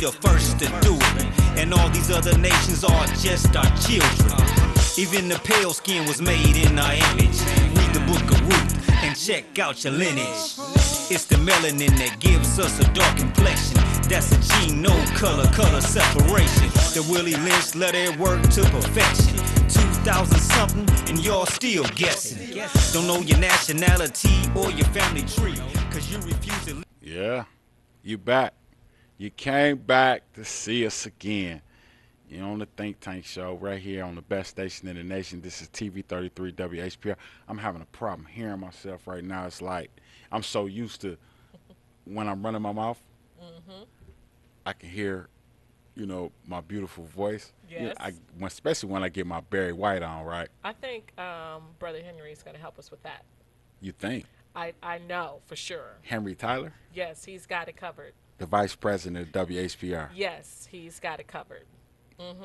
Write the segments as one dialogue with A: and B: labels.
A: we the first to do it. And all these other nations are just our children. Even the pale skin was made in our image. Read the book of Ruth and check out your lineage. It's the melanin that gives us a dark complexion. That's a gene, no color separation. The Willie Lynch let it work to perfection. 2000 something and y'all still guessing. Don't know your nationality or your family tree, cause you refuse to.
B: Yeah, you back. You came back to see us again. You're on the Think Tank Show right here on the best station in the nation. This is TV33 WHPR. I'm having a problem hearing myself right now. It's like I'm so used to when I'm running my mouth, I can hear, my beautiful voice.
C: Yes.
B: Especially when I get my Barry White on, right?
C: I think Brother Henry's going to help us with that.
B: You think?
C: I know for sure.
B: Henry Tyler?
C: Yes, he's got it covered.
B: The vice president of WHPR.
C: Yes, he's got it covered.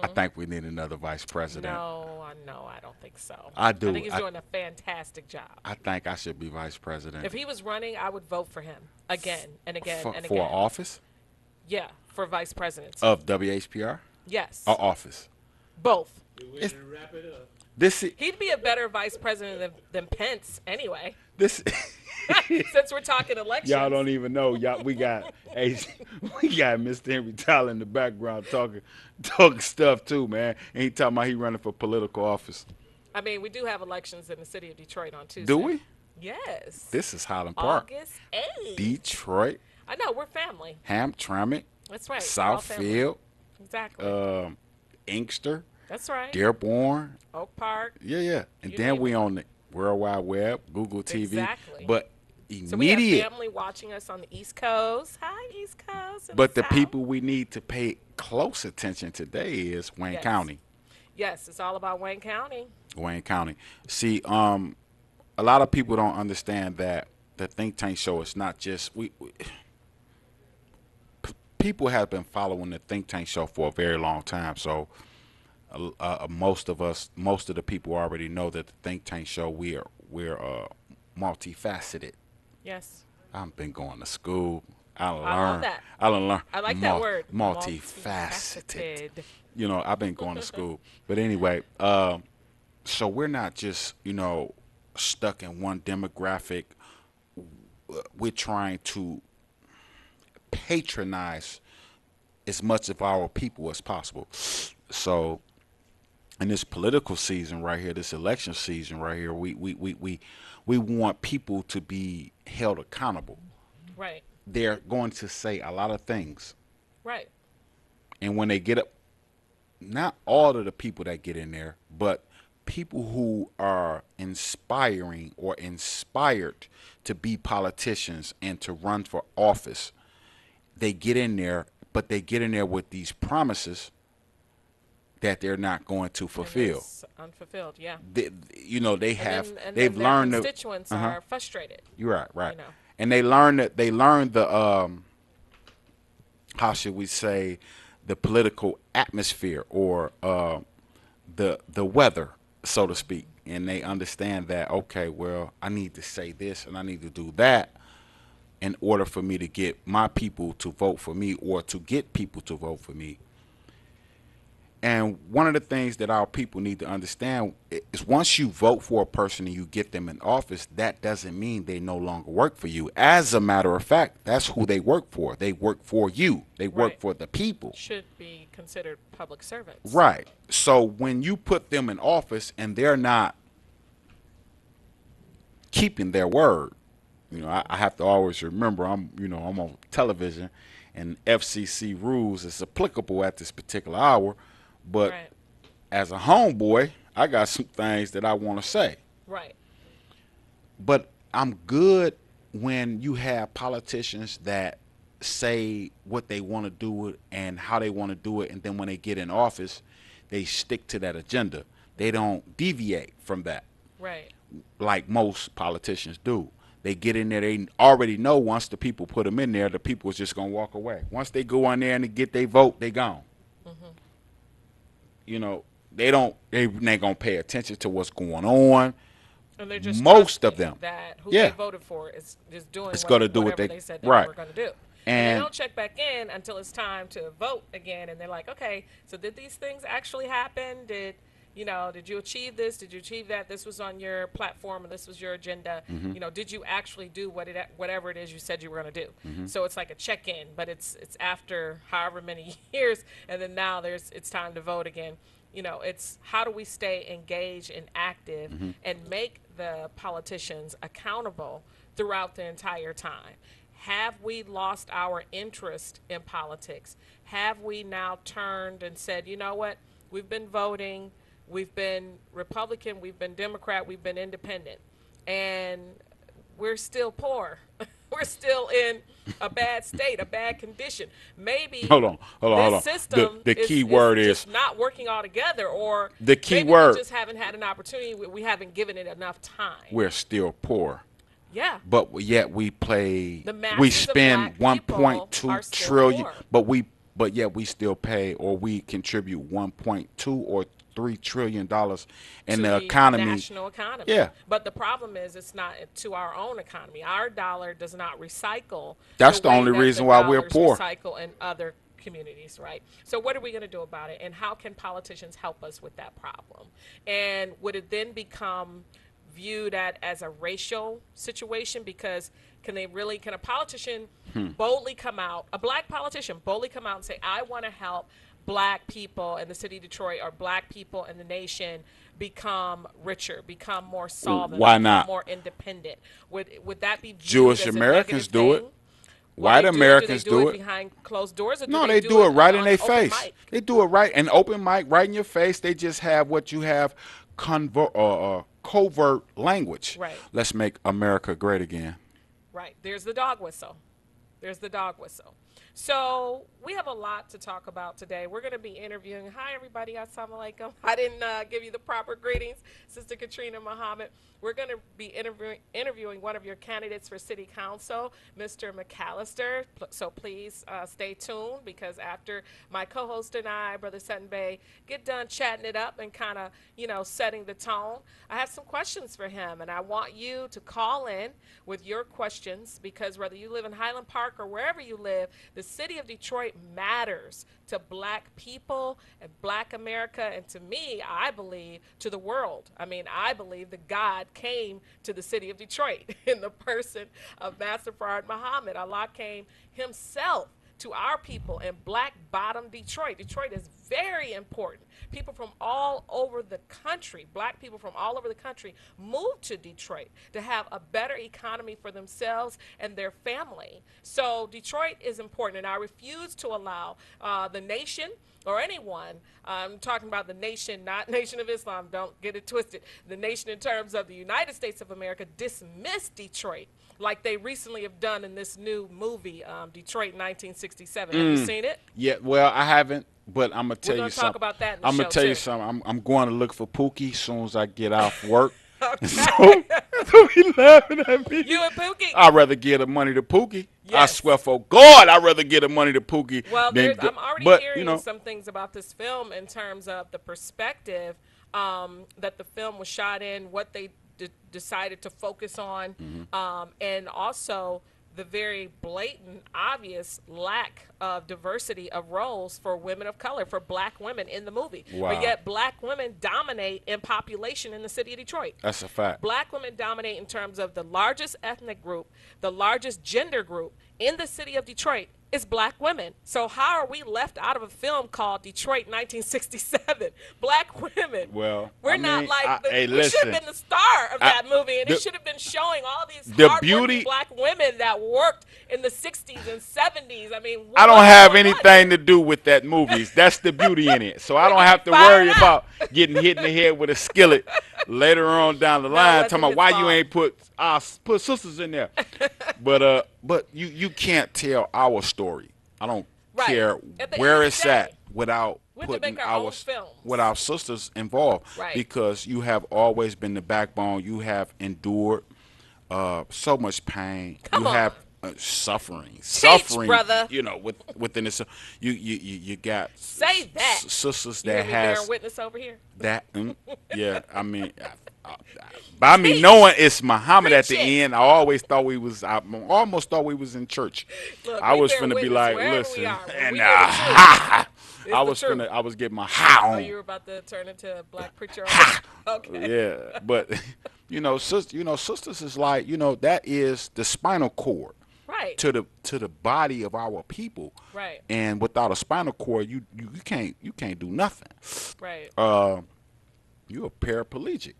B: I think we need another vice president.
C: No, I don't think so.
B: I do.
C: I think he's doing a fantastic job.
B: I think I should be vice president.
C: If he was running, I would vote for him again and again and again.
B: For office?
C: Yeah, for vice presidency.
B: Of WHPR?
C: Yes.
B: Or office?
C: Both.
D: Wrap it up.
C: He'd be a better vice president than Pence anyway.
B: This
C: Since we're talking elections.
B: Y'all don't even know. We got Mr. Henry Tyler in the background talking stuff too, man. And he talking about he running for political office.
C: I mean, we do have elections in the city of Detroit on Tuesday.
B: Do we?
C: Yes.
B: This is Highland Park.
C: August 8th.
B: Detroit.
C: I know, we're family.
B: Hamtramck.
C: That's right.
B: Southfield.
C: Exactly.
B: Inkster.
C: That's right.
B: Dearborn.
C: Oak Park.
B: Yeah. And then we on the World Wide Web, Google TV.
C: Exactly.
B: But
C: So we have
B: immediate.
C: family watching us on the East Coast. Hi, East Coast. and
B: But the
C: South.
B: people we need to pay close attention today is Wayne
C: Yes.
B: County.
C: Yes, it's all about Wayne County.
B: Wayne County. See, a lot of people don't understand that the Think Tank Show is not just people have been following the Think Tank Show for a very long time. So most of the people already know that the Think Tank Show we're multifaceted.
C: Yes.
B: I've been going to school. I
C: love that.
B: learn.
C: I like that word.
B: Multifaceted. I've been going to school. But anyway, so we're not just, stuck in one demographic. We're trying to patronize as much of our people as possible. So in this political season right here, this election season right here, we want people to be held accountable.
C: Right.
B: They're going to say a lot of things.
C: Right.
B: And when they get up, not all of the people that get in there, but people who are inspiring or inspired to be politicians and to run for office, they get in there, but they get in there with these promises that they're not going to fulfill.
C: Unfulfilled, yeah.
B: They've
C: Their
B: learned that
C: constituents are frustrated.
B: You're right. And they learn the how should we say, the political atmosphere or the weather, so to speak. And they understand that, okay, well, I need to say this and I need to do that in order for me to get my people to vote for me or to get people to vote for me. And one of the things that our people need to understand is once you vote for a person and you get them in office, that doesn't mean they no longer work for you. As a matter of fact, that's who they work for. They work for you. They work for the people.
C: Should be considered public servants.
B: Right. So when you put them in office and they're not keeping their word, I have to always remember I'm on television and FCC rules is applicable at this particular hour. But as a homeboy, I got some things that I want to say.
C: Right.
B: But I'm good when you have politicians that say what they want to do and how they want to do it, and then when they get in office, they stick to that agenda. They don't deviate from that.
C: Right.
B: Like most politicians do. They get in there, they already know once the people put them in there, the people is just going to walk away. Once they go in there and they get their vote, they gone. They ain't gonna pay attention to what's going on.
C: And they're just
B: most of them
C: that who they voted for is just doing
B: it's gonna do what
C: they said they
B: right.
C: were going to do. And they
B: And
C: don't check back in until it's time to vote again. And they're like, okay, so did these things actually happen? Did you achieve this? Did you achieve that? This was on your platform, and this was your agenda. Did you actually do whatever it is you said you were going to do? So it's like a check-in, but it's after however many years, and then now it's time to vote again. It's how do we stay engaged and active and make the politicians accountable throughout the entire time? Have we lost our interest in politics? Have we now turned and said, you know what, we've been voting, we've been Republican, we've been Democrat, we've been independent, and we're still poor. We're still in a bad state, a bad condition. Maybe
B: hold on.
C: System
B: The key word is
C: just not working altogether, or
B: the key
C: maybe
B: word.
C: we just haven't had an opportunity. We haven't given it enough time.
B: We're still poor.
C: Yeah.
B: But yet we play.
C: The masses
B: We
C: of
B: spend
C: black people
B: 1.2
C: are still
B: trillion.
C: poor.
B: But yet we still pay, or we contribute 1.2 or $3 trillion in
C: to
B: the economy.
C: National economy.
B: Yeah.
C: But the problem is it's not to our own economy. Our dollar does not recycle.
B: That's the
C: way
B: only
C: that
B: reason
C: the
B: why we're
C: dollars
B: poor.
C: Recycle in other communities, right? So what are we going to do about it? And how can politicians help us with that problem? And would it then become viewed as a racial situation? Because can a politician boldly come out, a black politician boldly come out and say, I want to help black people in the city of Detroit or black people in the nation become richer, become more solvent,
B: Why
C: become
B: not?
C: more independent? Would that be viewed
B: Jewish
C: as a
B: Americans
C: negative
B: do it.
C: thing?
B: White
C: Well,
B: Americans
C: do they do
B: it.
C: behind closed doors, or
B: No, they do it right in
C: on
B: their
C: open
B: face.
C: mic?
B: They do it right in open mic, right in your face. They just have what you have, covert language.
C: Right.
B: Let's make America great again.
C: Right. There's the dog whistle. There's the dog whistle. So we have a lot to talk about today. We're going to be interviewing. Hi, everybody. Assalamu alaikum. I didn't give you the proper greetings, Sister Katrina Muhammad. We're going to be interviewing one of your candidates for city council, Mr. McAllister. So please stay tuned, because after my co-host and I, Brother Sutton Bay, get done chatting it up and kind of, setting the tone, I have some questions for him. And I want you to call in with your questions, because whether you live in Highland Park or wherever you live, the city of Detroit matters to black people and black America, and to me, I believe, to the world. I believe that God came to the city of Detroit in the person of Master Fard Muhammad. Allah came himself to our people in Black Bottom, Detroit. Detroit is very important. People from all over the country, black people from all over the country, moved to Detroit to have a better economy for themselves and their family. So Detroit is important, and I refuse to allow the nation or anyone, I'm talking about the nation, not Nation of Islam, don't get it twisted, the nation in terms of the United States of America, dismiss Detroit like they recently have done in this new movie, Detroit 1967. Have you seen it?
B: Yeah, well, I haven't, but I'm going to tell you something.
C: We're going to talk about that in the
B: I'm
C: show,
B: going to tell you
C: too.
B: something. I'm going to look for Pookie as soon as I get off work.
C: Okay.
B: So he laughing at me.
C: You and Pookie?
B: I'd rather give the money to Pookie. I
C: Yes.
B: swear for God, I'd rather give the money to Pookie.
C: Well,
B: than
C: I'm already
B: but,
C: hearing some things about this film in terms of the perspective that the film was shot in, what they decided to focus on, and also the very blatant, obvious lack of diversity of roles for women of color, for black women in the movie.
B: Wow.
C: But yet black women dominate in population in the city of Detroit.
B: That's a fact.
C: Black women dominate in terms of the largest ethnic group, the largest gender group in the city of Detroit is black women. So how are we left out of a film called Detroit 1967? Black women.
B: Well,
C: we're
B: I
C: not
B: mean,
C: like
B: hey,
C: we should
B: listen.
C: have been the star of that movie, and
B: the-
C: it should have been showing all these
B: the
C: hardworking
B: beauty-
C: black women that worked in the 60s and 70s.
B: I don't have anything to do with that movie. That's the beauty in it. So I don't have to worry about getting hit in the head with a skillet later on down the line,
C: wasn't
B: talking about
C: his
B: why
C: fault.
B: you ain't put sisters in there. But you can't tell our story. I don't
C: Right.
B: care
C: At the
B: where
C: end of
B: it's
C: the day,
B: at without
C: we have to
B: putting
C: make our own
B: our
C: films.
B: with our sisters involved.
C: Right.
B: Because you have always been the backbone. You have endured so much pain.
C: Come
B: you
C: on.
B: have suffering,
C: brother.
B: you know, within this. You got
C: Say that.
B: sisters
C: You hear
B: that
C: me
B: has
C: bearing witness over here?
B: that. Yeah, I mean, by me knowing it's Muhammad at the
C: Preach it.
B: end, I almost thought we was in church.
C: Look,
B: I
C: we
B: was
C: bear
B: finna be
C: witness
B: like,
C: wherever we
B: listen,
C: are. When
B: and
C: we hear the truth, it's
B: I
C: the
B: was
C: truth.
B: I was getting my ha
C: Oh,
B: on.
C: you were about to turn into a black preacher. Okay.
B: Yeah, but sisters is like, that is the spinal cord
C: Right.
B: to the body of our people.
C: Right.
B: And without a spinal cord, you can't do nothing.
C: Right.
B: You're a paraplegic.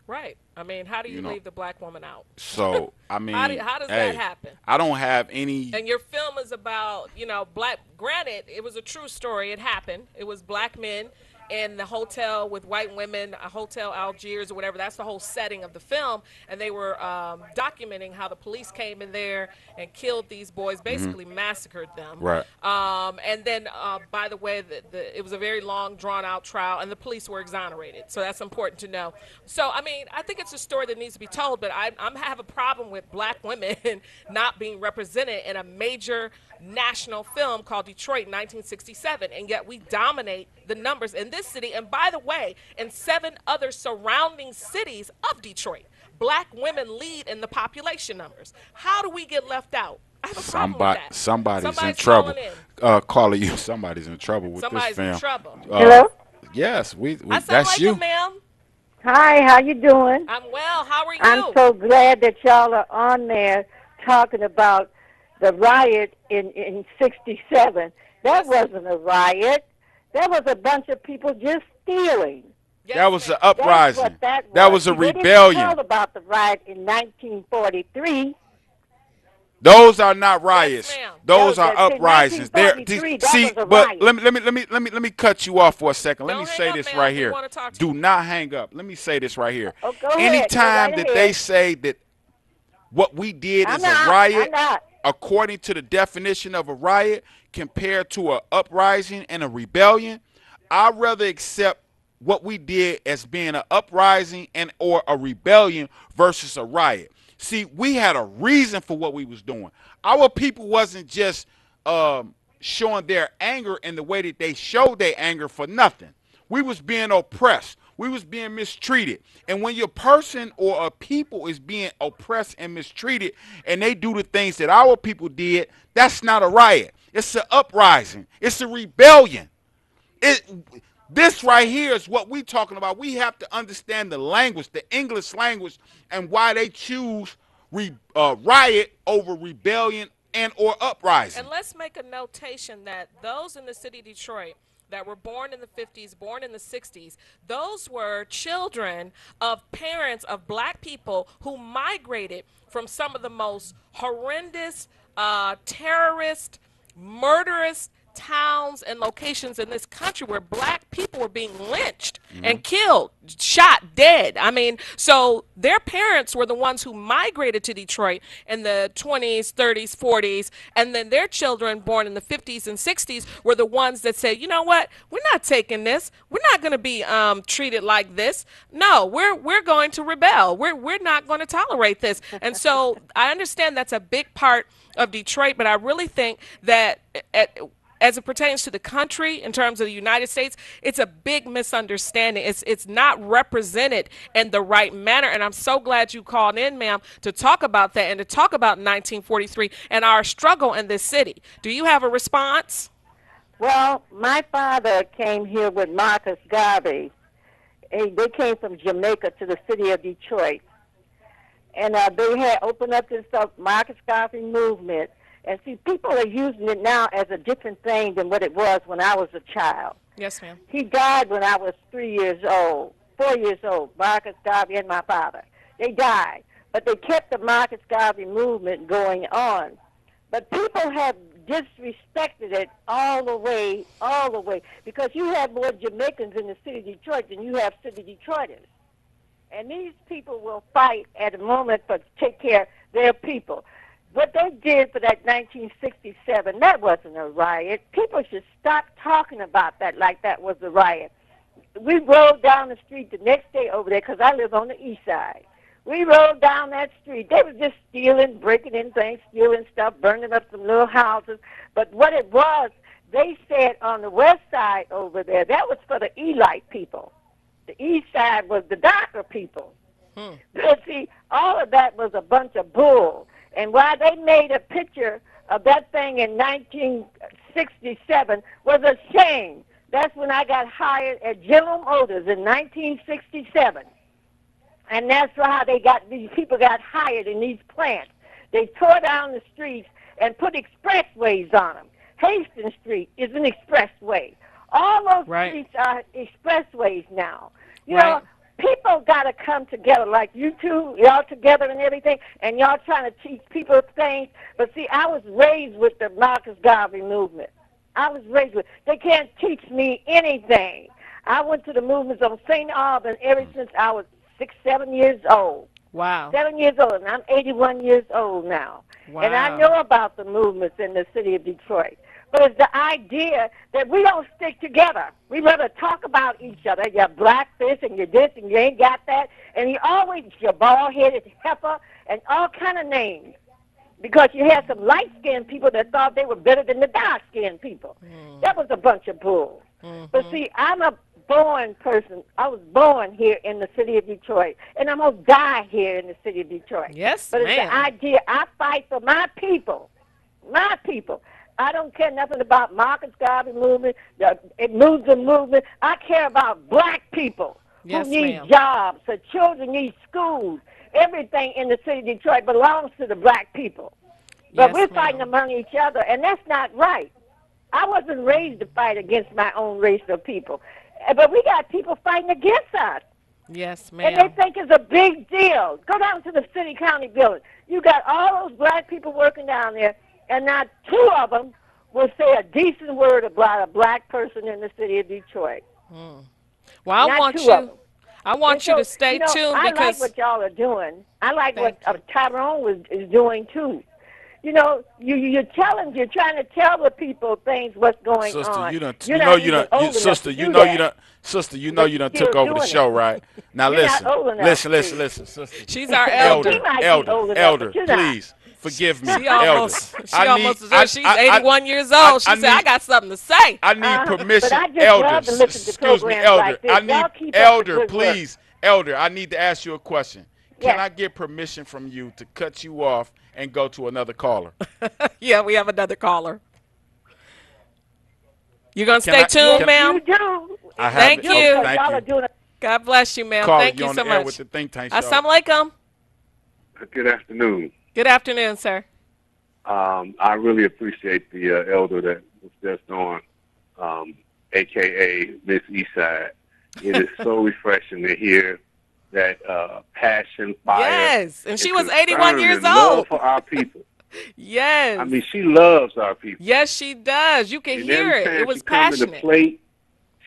C: Right. I mean, how do you
B: You know.
C: leave the black woman out?
B: So I mean,
C: How does that happen?
B: I don't have any.
C: And your film is about, black. Granted, it was a true story. It happened. It was black men in the hotel with white women, a hotel Algiers or whatever. That's the whole setting of the film. And they were documenting how the police came in there and killed these boys, basically massacred them.
B: Right.
C: And then, by the way, it was a very long, drawn-out trial, and the police were exonerated. So that's important to know. So, I mean, I think it's a story that needs to be told, but I have a problem with black women not being represented in a major national film called Detroit in 1967, and yet we dominate the numbers in this city. And by the way, in 7 other surrounding cities of Detroit, black women lead in the population numbers. How do we get left out? I have a problem with that.
B: Somebody's in
C: calling
B: trouble.
C: in.
B: Calling you. Somebody's in trouble with
C: Somebody's
B: this film.
C: in trouble.
D: Hello?
B: Yes,
C: I sound
B: that's
C: like
B: you.
C: you, ma'am.
D: Hi, how you doing?
C: I'm well. How are you?
D: I'm so glad that y'all are on there talking about the riot in 67. That wasn't a riot. That was a bunch of people just stealing.
C: Yes,
B: That was
C: ma'am.
B: an uprising.
D: That's what that was.
B: That was a
D: They didn't
B: rebellion.
D: tell about the riot in 1943.
B: Those are not riots.
C: ma'am.
B: Those
D: No,
B: are
D: the- in
B: uprisings.
D: 1943, that
B: See,
D: was a
B: but
D: riot.
B: let me cut you off for a second. Let
C: Don't
B: me
C: hang
B: say
C: up,
B: this
C: ma'am.
B: right
C: We
B: here.
C: wanna talk to
B: Do
C: you.
B: not hang up. Let me say this right here.
D: Oh, go ahead.
B: Anytime
D: Go right
B: that they
D: ahead.
B: say that what we did
D: I'm
B: is
D: not-
B: a riot,
D: I'm not.
B: according to the definition of a riot, compared to an uprising and a rebellion, I'd rather accept what we did as being an uprising and or a rebellion versus a riot. See, we had a reason for what we was doing. Our people wasn't just showing their anger in the way that they showed their anger for nothing. We was being oppressed. We was being mistreated. And when your person or a people is being oppressed and mistreated and they do the things that our people did, that's not a riot. It's an uprising. It's a rebellion. This right here is what we're talking about. We have to understand the language, the English language, and why they choose riot over rebellion and or uprising.
C: And let's make a notation that those in the city of Detroit that were born in the 50s, born in the 60s, those were children of parents of black people who migrated from some of the most horrendous, terrorist, murderous towns and locations in this country where black people were being lynched and killed, shot, dead. I mean, so their parents were the ones who migrated to Detroit in the 20s, 30s, 40s, and then their children born in the 50s and 60s were the ones that said, you know what, we're not taking this. We're not going to be treated like this. No, we're going to rebel. We're not going to tolerate this. And so I understand that's a big part of Detroit, but I really think that as it pertains to the country, in terms of the United States, it's a big misunderstanding. It's not represented in the right manner, and I'm so glad you called in, ma'am, to talk about that and to talk about 1943 and our struggle in this city. Do you have a response?
D: Well, my father came here with Marcus Garvey. They came from Jamaica to the city of Detroit. And they had opened up this Marcus Garvey movement. And see, people are using it now as a different thing than what it was when I was a child.
C: Yes, ma'am.
D: He died when I was 4 years old, Marcus Garvey and my father. They died. But they kept the Marcus Garvey movement going on. But people have disrespected it all the way, because you have more Jamaicans in the city of Detroit than you have city Detroiters. And these people will fight at a moment to take care of their people. What they did for that 1967, that wasn't a riot. People should stop talking about that like that was a riot. We rode down the street the next day over there, because I live on the east side. We rode down that street. They were just stealing, breaking in things, stealing stuff, burning up some little houses. But what it was, they said on the west side over there, that was for the elite people. The east side was the darker people. But see, all of that was a bunch of bull. And why they made a picture of that thing in 1967 was a shame. That's when I got hired at General Motors in 1967. And that's how these people got hired in these plants. They tore down the streets and put expressways on them. Hastings Street is an expressway. All those streets are expressways now. You know, people got to come together like you two, y'all together and everything, and y'all trying to teach people things. But see, I was raised with the Marcus Garvey movement. They can't teach me anything. I went to the movements on St. Albans ever since I was 6, 7 years old.
C: Wow.
D: 7 years old, and I'm 81 years old now.
C: Wow.
D: And I know about the movements in the city of Detroit. But it's the idea that we don't stick together. We rather talk about each other. You're black this and you're this and you ain't got that. And you always, you're bald-headed heifer and all kind of names. Because you had some light-skinned people that thought they were better than the dark-skinned people. That was a bunch of bull. But see, I'm a born person. I was born here in the city of Detroit. And I'm going to die here in the city of Detroit.
C: Yes,
D: but
C: ma'am.
D: It's the idea. I fight for my people. My people. I don't care nothing about Marcus Garvey movement, the Muslim movement. I care about black people who need jobs. The children need schools. Everything in the city of Detroit belongs to the black people. But we're fighting among each other, and that's not right. I wasn't raised to fight against my own race of people. But we got people fighting against us.
C: Yes, ma'am.
D: And they think it's a big deal. Go down to the city-county building. You got all those black people working down there, and not two of them will say a decent word about a black person in the city of Detroit.
C: Well, I want you to stay tuned
D: I
C: because
D: like what y'all are doing. I like what Tyrone is doing too. You know, you're trying to tell the people things what's going on.
B: Sister, you know you done took over the show, right? Now listen, sister.
C: She's our elder.
B: Elder, please. Forgive me,
C: She almost she's 81 years old. She said, I got something to say.
B: I need permission.
D: But I just love to listen to
B: Excuse me,
D: programs
B: Elder.
D: like this.
B: I
D: Y'all
B: need
D: keep up the
B: Elder,
D: good
B: please. Elder, I need to ask you a question.
D: Yes.
B: Can I get permission from you to cut you off and go to another caller?
C: Yeah, we have another caller. You're going to stay tuned, ma'am?
D: You do.
C: Thank you.
B: Thank you.
C: God bless you, ma'am.
B: Caller,
C: Thank you so much.
B: With the Think Tank Show.
C: Assalamu alaikum.
E: Good afternoon.
C: Good afternoon, sir.
E: I really appreciate the elder that was just on, a.k.a. Miss Eastside. It is so refreshing to hear that passion, fire.
C: Yes, and she was 81 years old.
E: Love for our people.
C: Yes.
E: I mean, she loves our people.
C: Yes, she does. You can
E: and
C: hear
E: every
C: it.
E: time
C: It was
E: she come to the
C: passionate.
E: plate,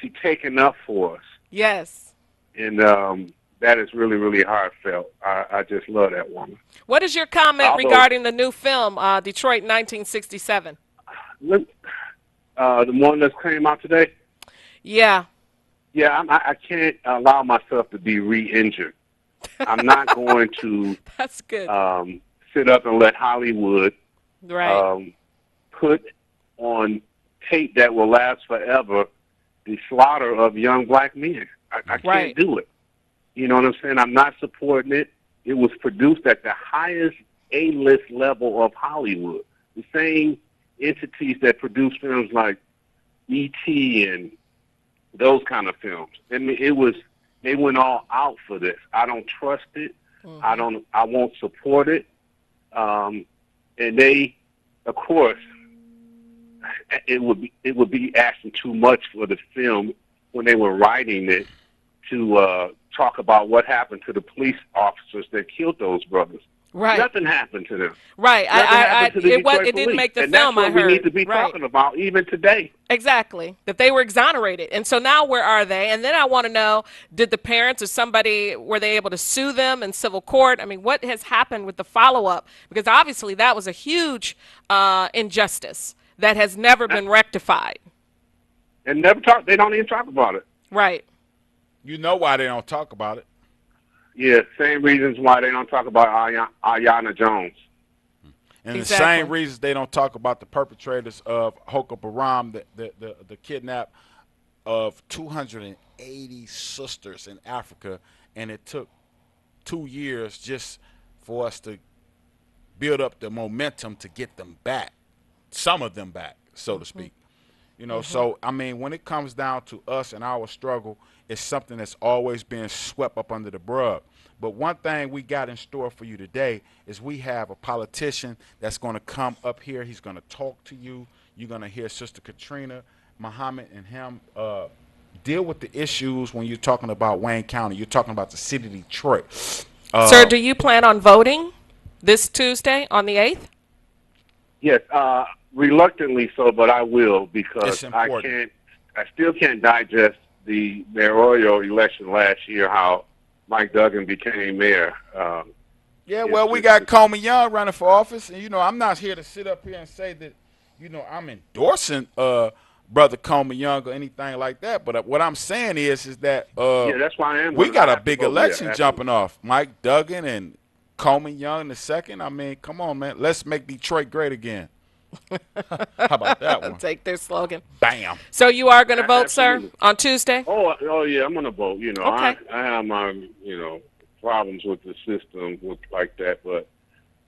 E: she taking up for us.
C: Yes.
E: And that is really, really heartfelt. I just love that woman.
C: What is your comment regarding the new film, Detroit 1967?
E: Look, the one that came out today?
C: Yeah.
E: Yeah, I can't allow myself to be re-injured. I'm not going to
C: That's good.
E: sit up and let Hollywood put on tape that will last forever the slaughter of young black men. I can't do it. You know what I'm saying? I'm not supporting it. It was produced at the highest A-list level of Hollywood. The same entities that produce films like E.T. and those kind of films. I mean, they went all out for this. I don't trust it.
C: Mm-hmm.
E: I won't support it. And they, of course, it would be asking too much for the film when they were writing it to talk about what happened to the police officers that killed those brothers.
C: Right.
E: Nothing happened to them.
C: Right. It didn't make the film, I heard.
E: That's what we need to be talking about even today.
C: Exactly. That they were exonerated. And so now where are they? And then I want to know, did the parents or somebody, were they able to sue them in civil court? I mean, what has happened with the follow-up? Because obviously that was a huge injustice that has never been rectified.
E: And they don't even talk about it.
C: Right.
B: You know why they don't talk about it?
E: Yeah, same reasons why they don't talk about Ayanna Jones.
B: And
C: Exactly.
B: the same reasons they don't talk about the perpetrators of Boko Haram, the kidnap of 280 sisters in Africa, and it took 2 years just for us to build up the momentum to get them back, some of them back, so to speak. You know, so I mean, when it comes down to us and our struggle, it's something that's always been swept up under the rug. But one thing we got in store for you today is we have a politician that's going to come up here. He's going to talk to you. You're going to hear Sister Katrina Muhammad and him deal with the issues when you're talking about Wayne County. You're talking about the city of Detroit.
C: Sir, do you plan on voting this Tuesday on the 8th?
E: Yes, reluctantly so, but I will,
B: It's
E: because
B: important.
E: I still can't digest the mayoral election last year, how Mike Duggan became mayor.
B: Yeah, well, we got Coleman Young running for office, and you know, I'm not here to sit up here and say that, you know, I'm endorsing Brother Coleman Young or anything like that. But what I'm saying is that
E: Yeah, that's why I am.
B: we
E: gonna
B: got a
E: have to
B: big
E: vote,
B: election
E: yeah,
B: jumping off. Mike Duggan and Coleman Young the second. I mean, come on, man, let's make Detroit great again. How about that one?
C: Take their slogan.
B: Bam.
C: So you are going to vote, sir,
E: Absolutely.
C: on Tuesday?
E: Oh yeah, I'm gonna vote. You know,
C: Okay.
E: I have my problems with the system like that, but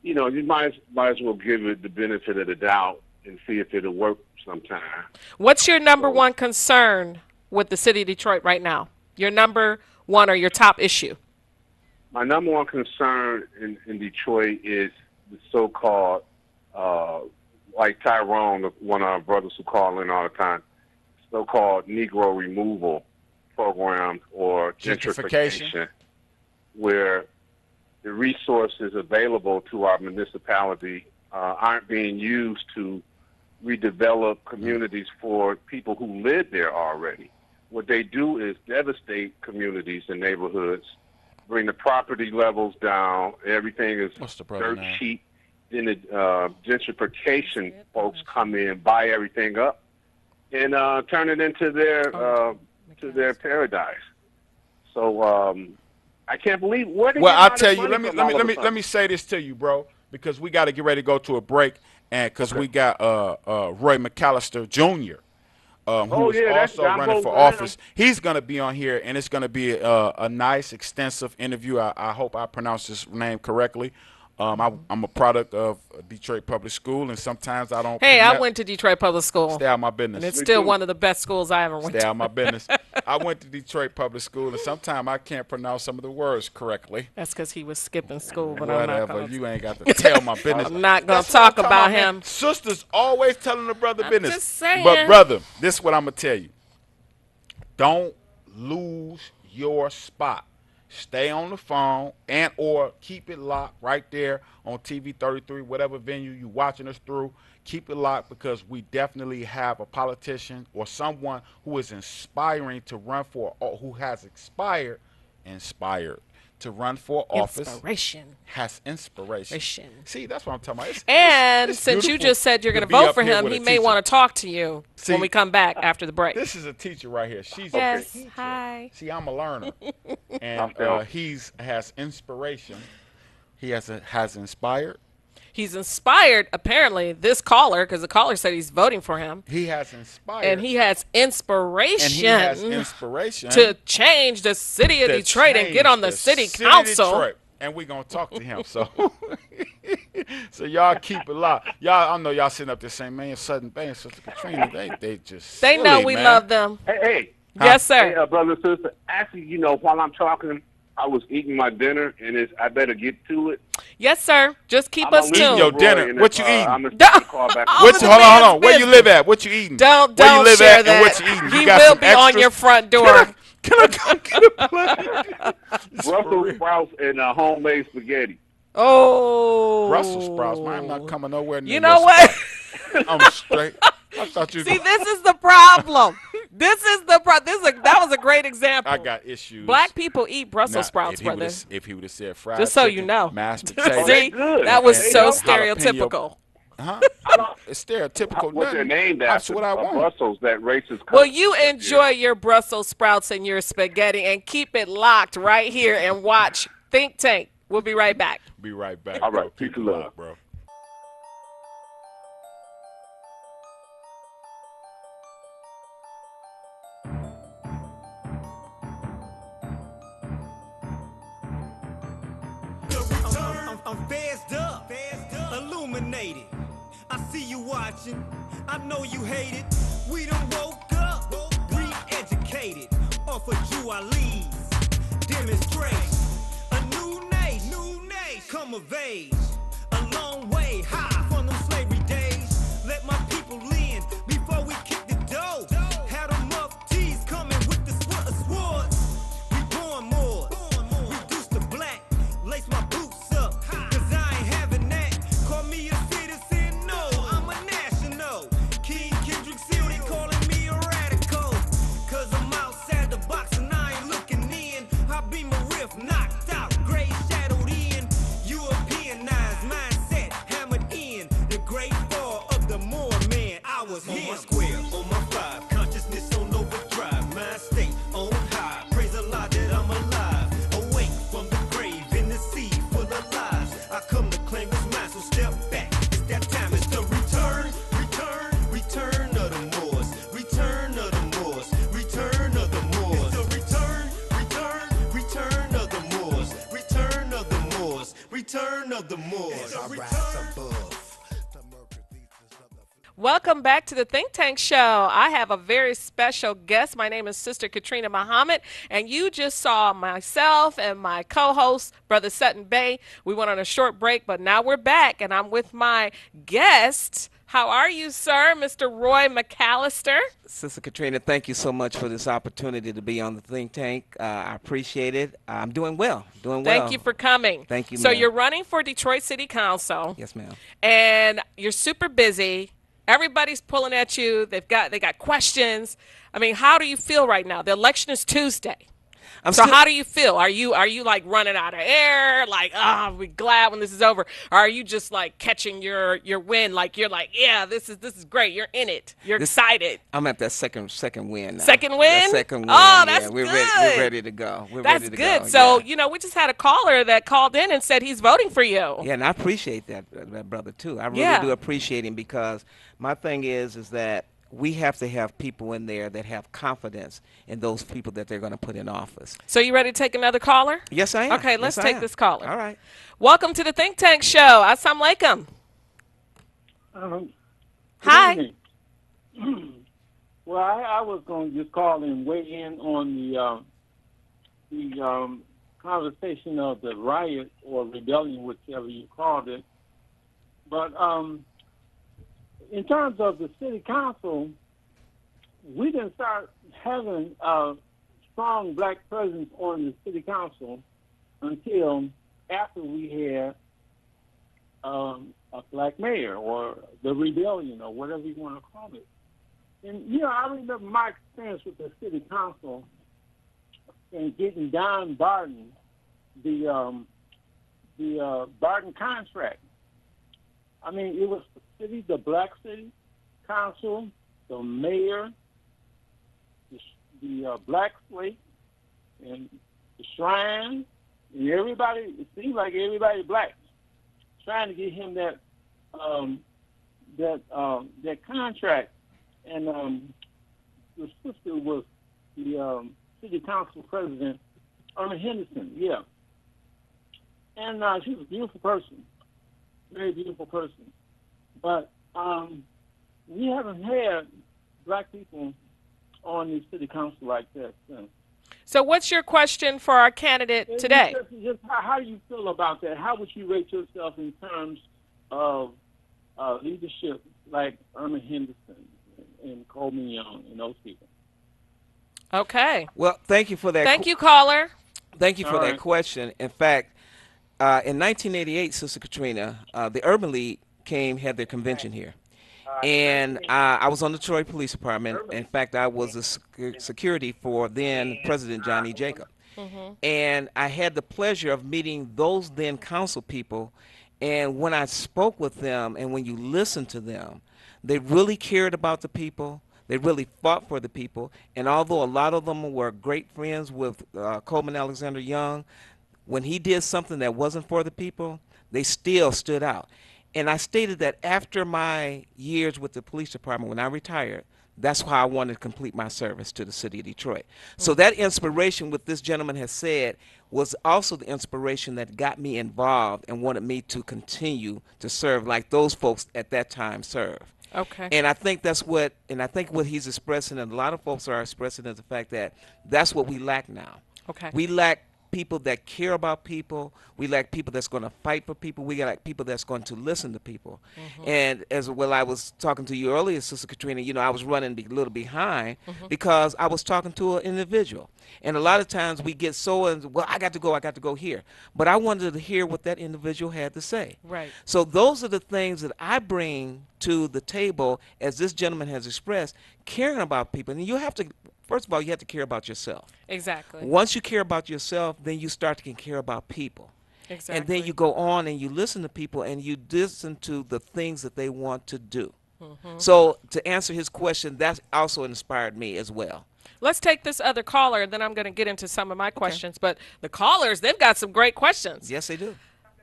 E: you know, you might as well give it the benefit of the doubt and see if it'll work sometime.
C: What's your number one concern with the city of Detroit right now? Your number one or your top issue?
E: My number one concern in Detroit is the so-called, like Tyrone, one of our brothers who call in all the time, so-called Negro removal program or gentrification, where the resources available to our municipality aren't being used to redevelop communities for people who live there already. What they do is devastate communities and neighborhoods, bring the property levels down, everything is
B: What's the brother
E: dirt
B: name?
E: cheap. Then the gentrification folks come in, buy everything up, and turn it into their paradise. So I can't believe where they
B: Well,
E: get
B: I'll
E: all
B: tell
E: this
B: you.
E: money from all of a
B: Let
E: sudden?
B: me say this to you, bro, because we got to get ready to go to a break, and because we got Roy McAllister Jr. Who is
E: that's
B: also
E: John
B: running for
E: Bolton.
B: office. He's going to be on here, and it's going to be a nice, extensive interview. I hope I pronounced his name correctly. I'm a product of Detroit Public School, and sometimes I don't.
C: Hey, I went to Detroit Public School,
B: Stay out of my business.
C: and it's still one of the best schools I ever went
B: Stay
C: to.
B: out of my business. I went to Detroit Public School, and sometimes I can't pronounce some of the words correctly.
C: That's because he was skipping school, but I'm not
B: Whatever.
C: going
B: You ain't got to tell my business.
C: I'm not gonna
B: That's what I'm
C: talk
B: talking
C: about
B: man.
C: him.
B: Sisters always telling the brother business.
C: just saying.
B: But brother, this is what I'm gonna tell you. Don't lose your spot. Stay on the phone and or keep it locked right there on TV 33, whatever venue you watching us through. Keep it locked because we definitely have a politician or someone who is inspiring to run for, or who has inspired to run for office.
C: Inspiration.
B: Has inspiration.
C: Inspiration.
B: See, that's what I'm talking about.
C: And
B: it's
C: since you
B: beautiful
C: just said you're
B: to
C: going to
B: be
C: vote
B: up
C: for
B: here
C: him,
B: with
C: he
B: a
C: may
B: teacher.
C: want to talk to you
B: See,
C: when we come back after the break.
B: This is a teacher right here. She's
C: Yes,
B: a teacher.
C: hi.
B: See, I'm a learner, and has inspiration. He has inspired.
C: He's inspired, apparently, this caller, because the caller said he's voting for him,
B: He has inspired,
C: and he has inspiration
B: inspiration
C: to change the city of
B: to
C: Detroit and get on the
B: change
C: city
B: of
C: council.
B: Detroit. And we're gonna talk to him. So, so y'all keep it locked. Y'all, I know y'all sitting up there saying, "Man, Southern Bay and Sister Katrina, they just
C: They know
B: silly,
C: we
B: man."
C: love them.
E: Hey,
C: Yes, sir.
E: hey, brother and sister. Actually, you know, while I'm talking, I was eating my dinner, and I better get to it.
C: Yes, sir. Just keep
E: I'm
C: us
E: gonna leave
C: tuned.
B: your
E: Roy,
B: dinner.
E: and
B: What
E: if,
B: you eating?
E: I'm gonna
C: Don't-
E: call back.
C: All
B: What
C: of
B: you,
C: the
B: hold
C: man's
B: on. Where you
C: business.
B: live at? What you eating?
C: Don't
B: Where you live
C: share
B: at
C: that.
B: and what you eating?
C: He
B: You got
C: will
B: some
C: be on
B: extras?
C: your front door.
B: Can I come get a plate?
E: Brussels sprouts and homemade spaghetti.
C: Oh.
B: Brussels sprouts, man. I'm not coming nowhere near
C: You know
B: Brussels
C: what?
B: sprouts. I'm straight. I thought you.
C: See, this is the problem. This is the that was a great example.
B: I got issues.
C: Black people eat
B: Now,
C: Brussels sprouts, brother.
B: If he would have said fried
C: Just so you
B: chicken,
C: know.
B: mashed potatoes,
C: See,
E: good.
C: that was
E: Hey,
C: so
E: yo.
C: stereotypical.
B: Huh?
E: I don't.
B: It's stereotypical.
E: What they're
B: nothing.
E: named
B: That's
E: after?
B: what I want.
E: Brussels, that racist.
C: Well, you enjoy your Brussels sprouts and your spaghetti, and keep it locked right here and watch Think Tank. We'll be right back.
B: Be right back.
E: All
B: bro.
E: right, peace
B: Keep
E: and
B: it
E: love.
B: locked, bro.
A: I'm phased up, illuminated. I see you watching, I know you hate it. We done woke up, re-educated off of Jubilees. Demonstrate a new nation, come of age. A long way high from them slavery days. Let my people in before we kick the dough. Had them up tees coming with the swords. We born more, reduce the black, lace my boots up, cause I ain't having that. Call me a citizen, no, I'm a national. King Kendrick Seal, they calling me a radical. Cause I'm outside the box and I ain't looking in. I be my riff knocked out, gray shadowed in. Europeanized mindset hammered in. The great fall of the Moor man, I was on my square, on my five. Consciousness on overdrive, mind state on high. Praise Allah that I'm alive. Awake from the grave in the sea full of lies. I come to claim this mine, so step back. It's that time, it's the return of the Moors. Return of the Moors. Return of the Moors. It's the return of the Moors. Return of the Moors. Return of the Moors. I rise above.
C: Welcome back to the Think Tank Show. I have a very special guest. My name is Sister Katrina Muhammad, and you just saw myself and my co-host, Brother Sutton Bay. We went on a short break, but now we're back, and I'm with my guest. How are you, sir, Mr. Roy McAllister?
F: Sister Katrina, thank you so much for this opportunity to be on the Think Tank. I appreciate it. I'm doing well.
C: Thank you for coming.
F: Thank you,
C: So
F: ma'am.
C: you're running for Detroit City Council.
F: Yes, ma'am.
C: And you're super busy. Everybody's pulling at you. They got questions. I mean, how do you feel right now? The election is Tuesday. So how do you feel? Are you like running out of air? Like, I'll be glad when this is over. Or are you just like catching your win? Like you're like, yeah, this is great. You're in it. You're excited.
F: I'm at that second win now.
C: Second win?
F: That second win.
C: Oh, that's
F: yeah.
C: good.
F: We're ready to go.
C: That's good. So, we just had a caller that called in and said he's voting for you.
F: Yeah, and I appreciate that brother too. I really do appreciate him, because my thing is that we have to have people in there that have confidence in those people that they're going to put in office.
C: So you ready to take another caller?
F: Yes, I am.
C: Okay, let's take this caller.
F: All right.
C: Welcome to the Think Tank Show. Assalamu alaikum. Hi.
G: Well, I was going to just call and weigh in on the conversation of the riot or rebellion, whichever you called it. But in terms of the city council, we didn't start having a strong black presence on the city council until after we had a black mayor, or the rebellion, or whatever you want to call it. And, I remember my experience with the city council and getting Don Barton, the Barton contract. I mean, it was the black city council, the mayor, the black slate, and the shrine, and everybody. It seemed like everybody black, trying to get him that contract. And the sister was the city council president, Irma Henderson. Yeah, and she was a beautiful person. Very beautiful person. But we haven't had black people on the city council like that since.
C: So what's your question for our candidate today?
G: Just how do you feel about that? How would you rate yourself in terms of leadership like Irma Henderson and Coleman Young and those people?
C: Okay.
F: Well, thank you for that.
C: Thank you, caller.
F: Thank you for that question. In fact, in 1988, Sister Katrina, the Urban League had their convention here. And I was on the Detroit Police Department. In fact, I was a security for then President John E. Jacob. And I had the pleasure of meeting those then council people And when I spoke with them and when you listen to them, they really cared about the people. They really fought for the people. And although a lot of them were great friends with Coleman Alexander Young, when he did something that wasn't for the people, they still stood out. And I stated that after my years with the police department, when I retired, that's how I wanted to complete my service to the city of Detroit. So that inspiration, what this gentleman has said, was also the inspiration that got me involved and wanted me to continue to serve like those folks at that time served.
C: Okay.
F: And I think what he's expressing, and a lot of folks are expressing, is the fact that that's what we lack now.
C: Okay.
F: We lack people that care about people. We lack people that's going to fight for people. We lack people that's going to listen to people. And as well, I was talking to you earlier, Sister Katrina, you know, I was running a little behind because I was talking to an individual. And a lot of times we get well, I got to go here. But I wanted to hear what that individual had to say.
C: Right.
F: So those are the things that I bring to the table, as this gentleman has expressed, caring about people. And you have to, first of all, you have to care about yourself.
C: Exactly.
F: Once you care about yourself, then you start to care about people.
C: Exactly.
F: And then you go on and you listen to people and you listen to the things that they want to do. So to answer his question, that also inspired me as well.
C: Let's take this other caller, and then I'm going to get into some of my questions. But the callers, they've got some great questions.
F: Yes, they do.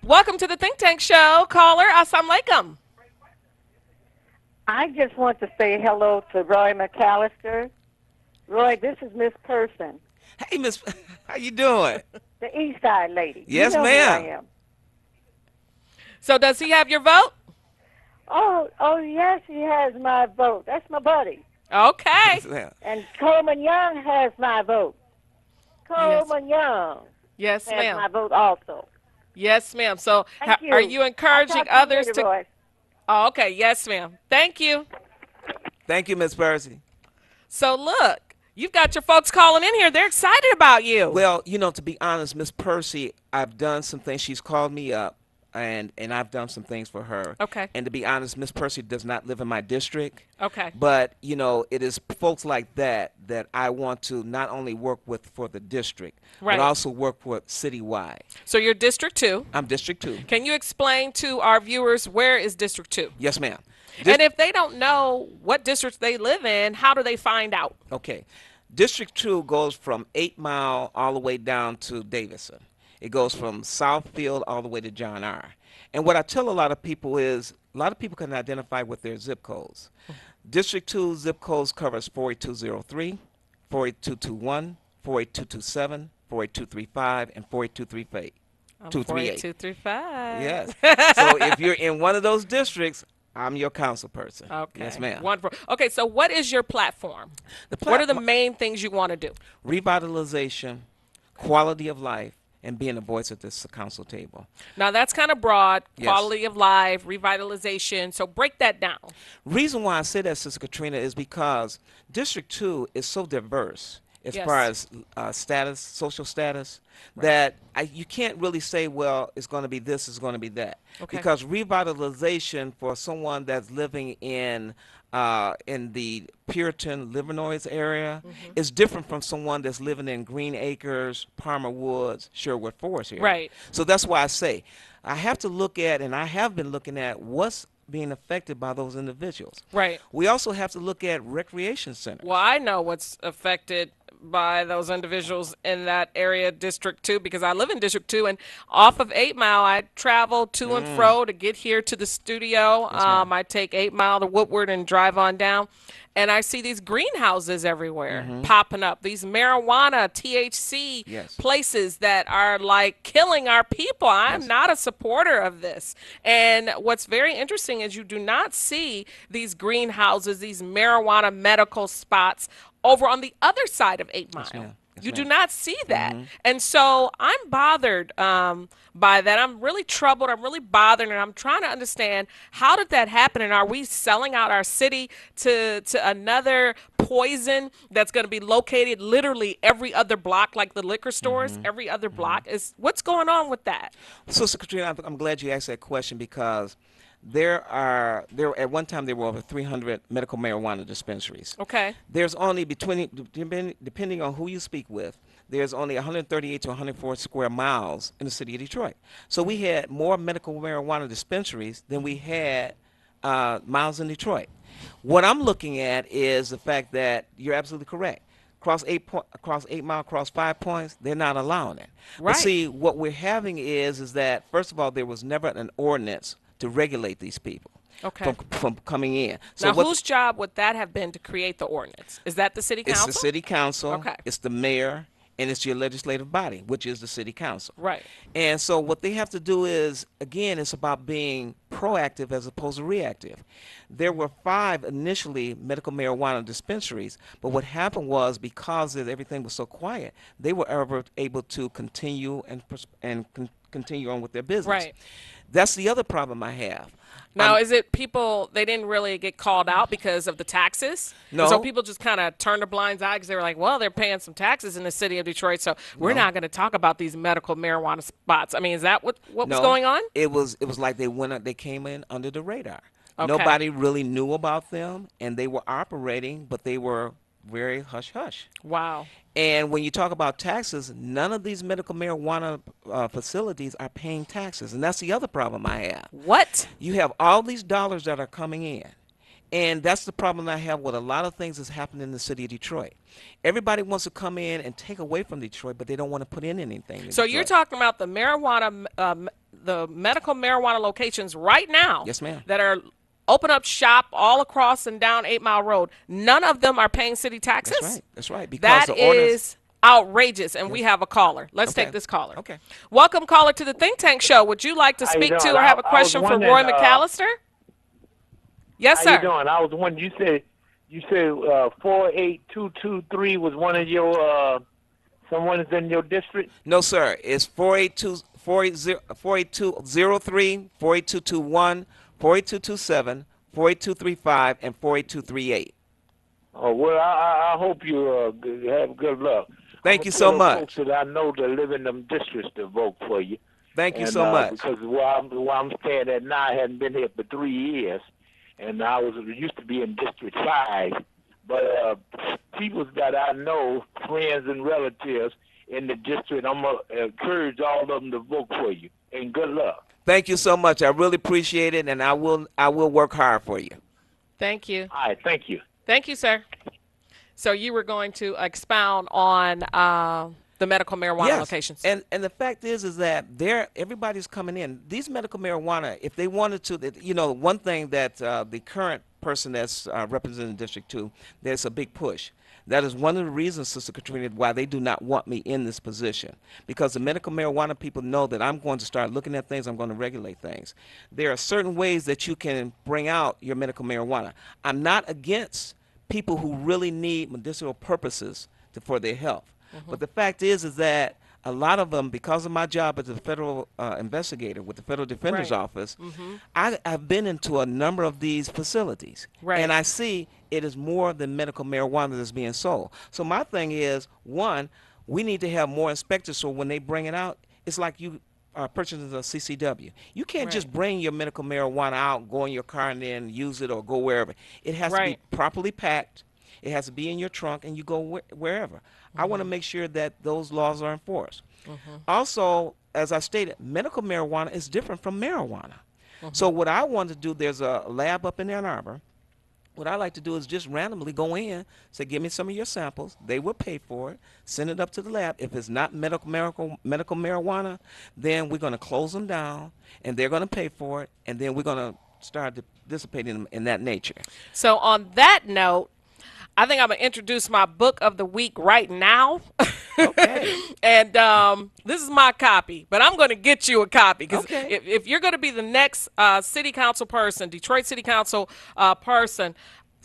C: Welcome to the Think Tank Show, caller. Assalamu alaikum.
D: I just want to say hello to Roy McAllister. Roy, this is Miss Person,
F: Hey, Miss, how you doing?
D: the East Side lady.
F: Yes,
D: you know
F: ma'am.
D: Who I am.
C: So does he have your vote?
D: Oh, yes, he has my vote. That's my buddy.
C: Okay.
D: And Coleman Young has my vote. Coleman Young
C: Yes,
D: has my
C: ma'am.
D: vote also.
C: Yes, ma'am. So
D: Thank you.
C: are you encouraging
D: I'll talk to you
C: others
D: later,
C: to?
D: Roy.
C: Oh, okay. Yes, ma'am. Thank you.
F: Thank you, Miss Percy.
C: So look, you've got your folks calling in here. They're excited about you.
F: Well, you know, to be honest, Miss Percy, I've done some things. She's called me up, and I've done some things for her.
C: Okay.
F: And to be honest, Miss Percy does not live in my district.
C: Okay.
F: But, you know, it is folks like that that I want to not only work with for the district,
C: Right.
F: but also work for citywide.
C: So you're District 2.
F: I'm District 2.
C: Can you explain to our viewers where is District 2?
F: Yes, ma'am.
C: And if they don't know what districts they live in, how do they find out?
F: Okay. District 2 goes from 8 Mile all the way down to Davidson. It goes from Southfield all the way to John R. And what I tell a lot of people is, a lot of people can identify with their zip codes. District 2 zip codes covers 48203, 48221, 48227, 48235, and 48238.
C: 48235.
F: Yes. So if you're in one of those districts, I'm your council person.
C: Okay.
F: Yes, ma'am.
C: Wonderful. Okay, so what is your platform?
F: The
C: What are the
F: platform-
C: main things you want to do?
F: Revitalization, quality of life, and being a voice at this council table.
C: Now, that's kind of broad,
F: Yes.
C: quality of life, revitalization. So break that down.
F: Reason why I say that, Sister Katrina, is because District 2 is so diverse as
C: Yes.
F: far as status, social status, that you can't really say, well, it's going to be this, it's going to be that.
C: Okay.
F: Because revitalization for someone that's living in the Puritan, Livernois area is different from someone that's living in Green Acres, Palmer Woods, Sherwood Forest area.
C: Right.
F: So that's why I say I have to look at, and I have been looking at, what's being affected by those individuals.
C: Right.
F: We also have to look at recreation centers.
C: Well, I know what's affected by those individuals in that area, District 2, because I live in District 2, and off of 8 Mile, I travel to and fro to get here to the studio. I take 8 Mile to Woodward and drive on down, and I see these greenhouses everywhere popping up, these marijuana, THC
F: Yes.
C: places that are like killing our people. I'm not a supporter of this. And what's very interesting is you do not see these greenhouses, these marijuana medical spots over on the other side of 8 Mile.
F: ma'am. Yes,
C: You do
F: ma'am.
C: not see that. And so I'm bothered by that. I'm really troubled. I'm really bothered, and I'm trying to understand, how did that happen? And are we selling out our city to another poison that's going to be located literally every other block, like the liquor stores? Every other block? What's going on with that?
F: So, Sister Katrina, I'm glad you asked that question, because there at one time there were over 300 medical marijuana dispensaries.
C: Okay.
F: There's only depending on who you speak with, there's only 138 to 104 square miles in the city of Detroit. So we had more medical marijuana dispensaries than we had miles in Detroit. What I'm looking at is the fact that you're absolutely correct. Across 8 Mile, across 5 Points, they're not allowing it.
C: Right.
F: But see, what we're having is that, first of all, there was never an ordinance to regulate these people from coming in. So
C: now, whose job would that have been to create the ordinance? Is that the city council?
F: It's the city council.
C: Okay.
F: It's the mayor. And it's your legislative body, which is the city council.
C: Right.
F: And so what they have to do is, again, it's about being proactive as opposed to reactive. There were 5 initially medical marijuana dispensaries, but what happened was, because everything was so quiet, they were able to continue and continue on with their business.
C: Right.
F: That's the other problem I have.
C: Now, is it people, they didn't really get called out because of the taxes?
F: No.
C: So people just kind of turned a blind eye because they were like, well, they're paying some taxes in the city of Detroit, so we're not going to talk about these medical marijuana spots. I mean, is that what was going on?
F: It was like they came in under the radar.
C: Okay.
F: Nobody really knew about them, and they were operating, but they were very hush-hush.
C: Wow.
F: And when you talk about taxes, none of these medical marijuana facilities are paying taxes. And that's the other problem I have.
C: What?
F: You have all these dollars that are coming in. And that's the problem I have with a lot of things that's happening in the city of Detroit. Everybody wants to come in and take away from Detroit, but they don't want to put in anything.
C: So you're talking about the marijuana, the medical marijuana locations right now.
F: Yes, ma'am.
C: That are open up shop all across and down 8 Mile Road. None of them are paying city taxes.
F: That's right. That's right. Because
C: That
F: the ordinance
C: is outrageous, and we have a caller. Let's
F: Okay.
C: take this caller.
F: Okay.
C: Welcome, caller, to the Think Tank Show. Would you like to
H: How you
C: speak to
H: doing?
C: or have a
H: I was
C: question for Roy
H: wondering,
C: McAllister? Yes,
H: How
C: sir.
H: you doing? I was wondering. You said 48223 was one of your someone is in your district.
F: No, sir. It's 48203, 48221, 48227, 48235, and 48238.
H: Oh well, I hope you have good luck.
F: Thank you so much.
H: Folks that I know that live in them districts to vote for you.
F: Thank you
H: And,
F: so much.
H: Because where I'm staying at now, I hadn't been here for 3 years, and I used to be in District 5. But people that I know, friends and relatives in the district, I'm going to encourage all of them to vote for you. And good luck.
F: Thank you so much. I really appreciate it, and I will work hard for you.
C: Thank you.
H: All right, thank you.
C: Thank you, sir. So you were going to expound on the medical marijuana locations.
F: And the fact is that everybody's coming in. These medical marijuana, if they wanted to, one thing that the current person that's representing District 2, there's a big push. That is one of the reasons, Sister Katrina, why they do not want me in this position. Because the medical marijuana people know that I'm going to start looking at things, I'm going to regulate things. There are certain ways that you can bring out your medical marijuana. I'm not against people who really need medicinal purposes for their health. But the fact is that a lot of them, because of my job as a federal investigator with the Federal Defender's Office, I've been into a number of these facilities.
C: Right.
F: And I see it is more than medical marijuana that's being sold. So my thing is, one, we need to have more inspectors so when they bring it out, it's like you are purchasing a CCW. You can't just bring your medical marijuana out, go in your car, and then use it or go wherever. It has to be properly packed. It has to be in your trunk, and you go wherever. I want to make sure that those laws are enforced. Also, as I stated, medical marijuana is different from marijuana. So what I want to do, there's a lab up in Ann Arbor. What I like to do is just randomly go in, say, give me some of your samples. They will pay for it, send it up to the lab. If it's not medical marijuana, then we're going to close them down, and they're going to pay for it, and then we're going to start dissipating them in that nature.
C: So on that note, I think I'm going to introduce my book of the week right now.
F: Okay.
C: And this is my copy, but I'm going to get you a copy because
F: Okay.
C: if you're going to be the next city council person, Detroit City Council person,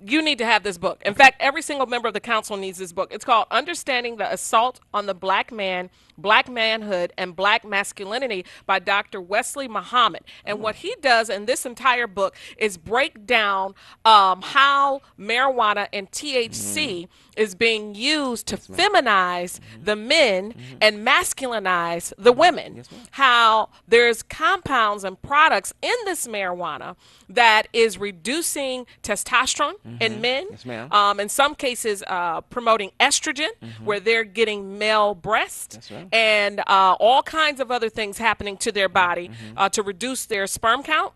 C: You need to have this book. In fact, every single member of the council needs this book. It's called Understanding the Assault on the Black Man, Black Manhood, and Black Masculinity by Dr. Wesley Muhammad. And what he does in this entire book is break down how marijuana and THC is being used to feminize the men and masculinize the women. How there's compounds and products in this marijuana that is reducing testosterone in men.
F: Yes, ma'am.
C: In some cases, promoting estrogen, where they're getting male breasts.
F: That's right.
C: And all kinds of other things happening to their body to reduce their sperm count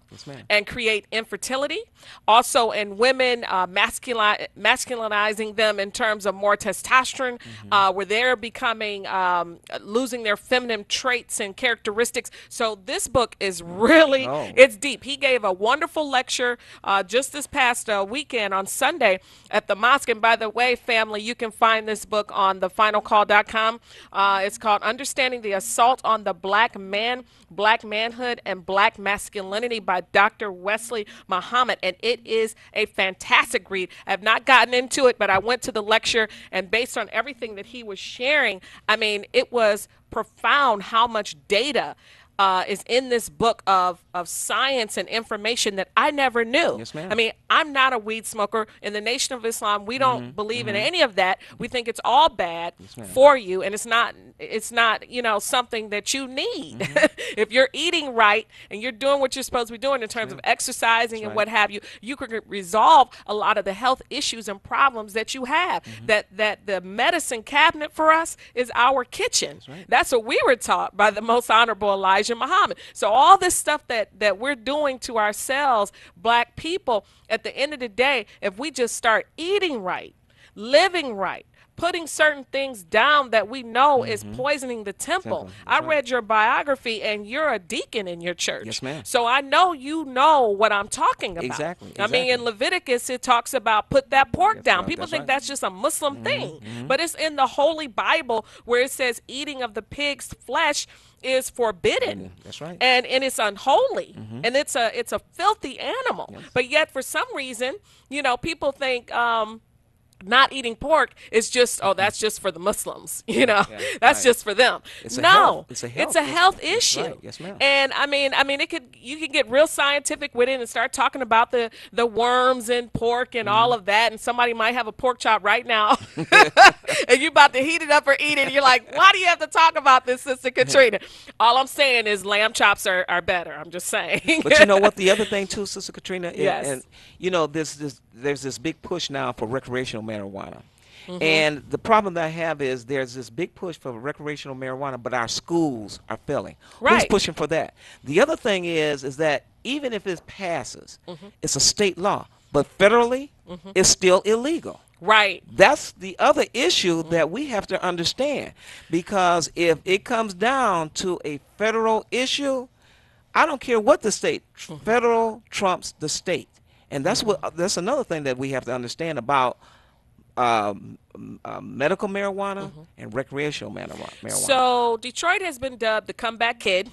C: and create infertility. Also in women, masculinizing them in terms of more testosterone, where they're becoming, losing their feminine traits and characteristics. So this book is really, it's deep. He gave a wonderful lecture just this past weekend on Sunday at the mosque. And by the way, family, you can find this book on thefinalcall.com. It's called Understanding the Assault on the Black Man, Black Manhood, and Black Masculinity by Dr. Wesley Muhammad. And it is a fantastic read. I have not gotten into it, but I went to the lecture, and based on everything that he was sharing, I mean, it was profound how much data is in this book of science and information that I never knew.
F: Yes, ma'am.
C: I mean, I'm not a weed smoker. In the Nation of Islam, we don't believe in any of that. We think it's all bad for you, and it's not, you know, something that you need. If you're eating right and you're doing what you're supposed to be doing in terms of exercising and what have you, you can resolve a lot of the health issues and problems that you have. That the medicine cabinet for us is our kitchen. That's what we were taught by the Most Honorable Elijah Muhammad. So all this stuff that we're doing to ourselves, black people, at the end of the day, if we just start eating right, living right, putting certain things down that we know is poisoning the temple. I read your biography, and you're a deacon in your church.
F: Yes, ma'am.
C: So I know you know what I'm talking about.
F: Exactly.
C: I mean, in Leviticus, it talks about put that pork down.
F: right.
C: People
F: That's
C: think
F: right.
C: that's just a Muslim thing, but it's in the Holy Bible where it says eating of the pig's flesh is forbidden.
F: That's right.
C: And it's unholy, and it's a filthy animal. But yet, for some reason, you know, people think not eating pork is just, that's just for the Muslims, you know, that's just for them.
F: It's a
C: No,
F: health-
C: it's a health issue.
F: right. Yes, ma'am.
C: And I mean, you can get real scientific with it and start talking about the worms in pork and all of that. And somebody might have a pork chop right now, and you're about to heat it up or eat it. And you're like, why do you have to talk about this, Sister Katrina? All I'm saying is lamb chops are better. I'm just saying.
F: But you know what? The other thing too, Sister Katrina,
C: Yes.
F: and you know, there's this big push now for recreational marijuana. And the problem that I have is there's this big push for recreational marijuana, but our schools are failing. Who's
C: Right.
F: pushing for that? The other thing is that even if it passes, it's a state law, but federally, it's still illegal.
C: Right.
F: That's the other issue that we have to understand, because if it comes down to a federal issue, I don't care what the state, federal trumps the state. And that's another thing that we have to understand about medical marijuana and recreational marijuana.
C: So Detroit has been dubbed the comeback kid.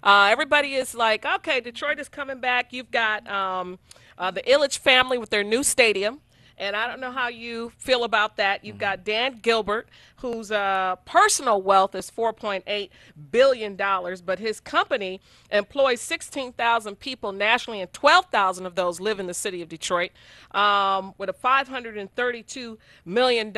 C: Everybody is like, okay, Detroit is coming back. You've got the Ilitch family with their new stadium. And I don't know how you feel about that. You've got Dan Gilbert, whose personal wealth is $4.8 billion, but his company employs 16,000 people nationally, and 12,000 of those live in the city of Detroit, with a $532 million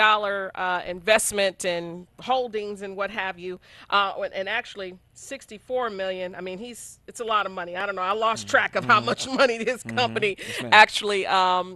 C: investment in holdings and what have you, and actually 64 million. I mean, it's a lot of money. I don't know. I lost track of how much money this company actually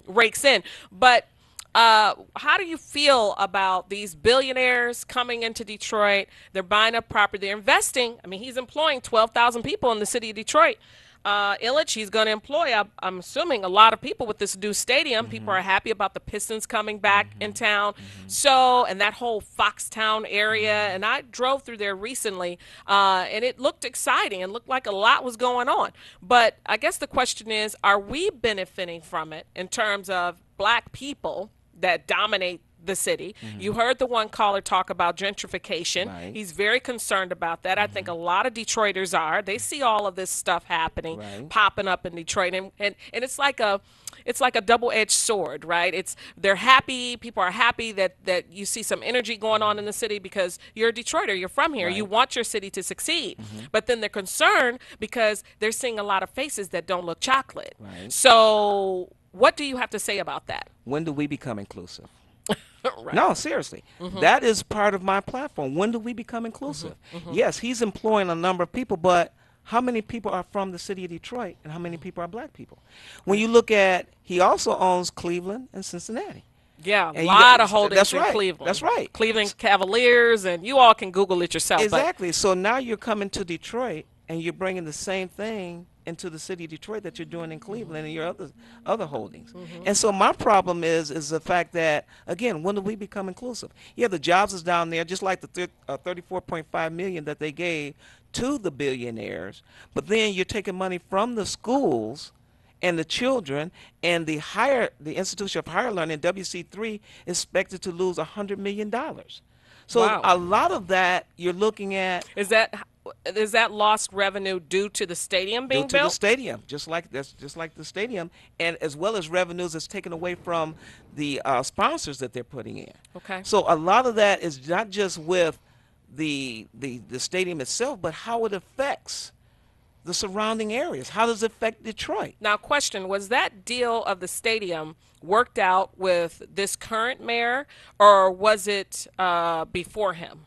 C: rakes in. But how do you feel about these billionaires coming into Detroit? They're buying up property. They're investing. I mean, he's employing 12,000 people in the city of Detroit. Ilitch, he's going to employ, I'm assuming, a lot of people with this new stadium. People are happy about the Pistons coming back in town. So, and that whole Foxtown area. And I drove through there recently, and it looked exciting. It looked like a lot was going on. But I guess the question is, are we benefiting from it in terms of black people that dominate the city? You heard the one caller talk about gentrification.
F: Right.
C: He's very concerned about that. I think a lot of Detroiters are. They see all of this stuff happening, popping up in Detroit, and it's like it's like a double-edged sword, right? They're happy, people are happy that you see some energy going on in the city because you're a Detroiter, you're from here, you want your city to succeed. But then they're concerned because they're seeing a lot of faces that don't look chocolate.
F: Right.
C: So what do you have to say about that?
F: When do we become inclusive?
C: Right.
F: No, seriously. That is part of my platform. When do we become inclusive? Yes, he's employing a number of people, but how many people are from the city of Detroit and how many people are black people? When you look at, he also owns Cleveland and Cincinnati.
C: Yeah, a
F: And
C: lot of holdings in
F: right.
C: Cleveland.
F: That's right.
C: Cleveland Cavaliers, and you all can Google it yourself.
F: Exactly. So now you're coming to Detroit and you're bringing the same thing into the city of Detroit that you're doing in Cleveland and your other holdings. And so my problem is the fact that, again, when do we become inclusive? Yeah, the jobs is down there, just like the $34.5 million that they gave to the billionaires, but then you're taking money from the schools and the children, and the Institution of Higher Learning, WC3, is expected to lose $100 million. So
C: Wow.
F: a lot of that you're looking at
C: Is that lost revenue due to the stadium being
F: due to the
C: built?
F: stadium, just like the stadium, and as well as revenues that's taken away from the sponsors that they're putting in.
C: Okay.
F: So a lot of that is not just with the stadium itself, but how it affects the surrounding areas. How does it affect Detroit?
C: Now, question, was that deal of the stadium worked out with this current mayor, or was it before him?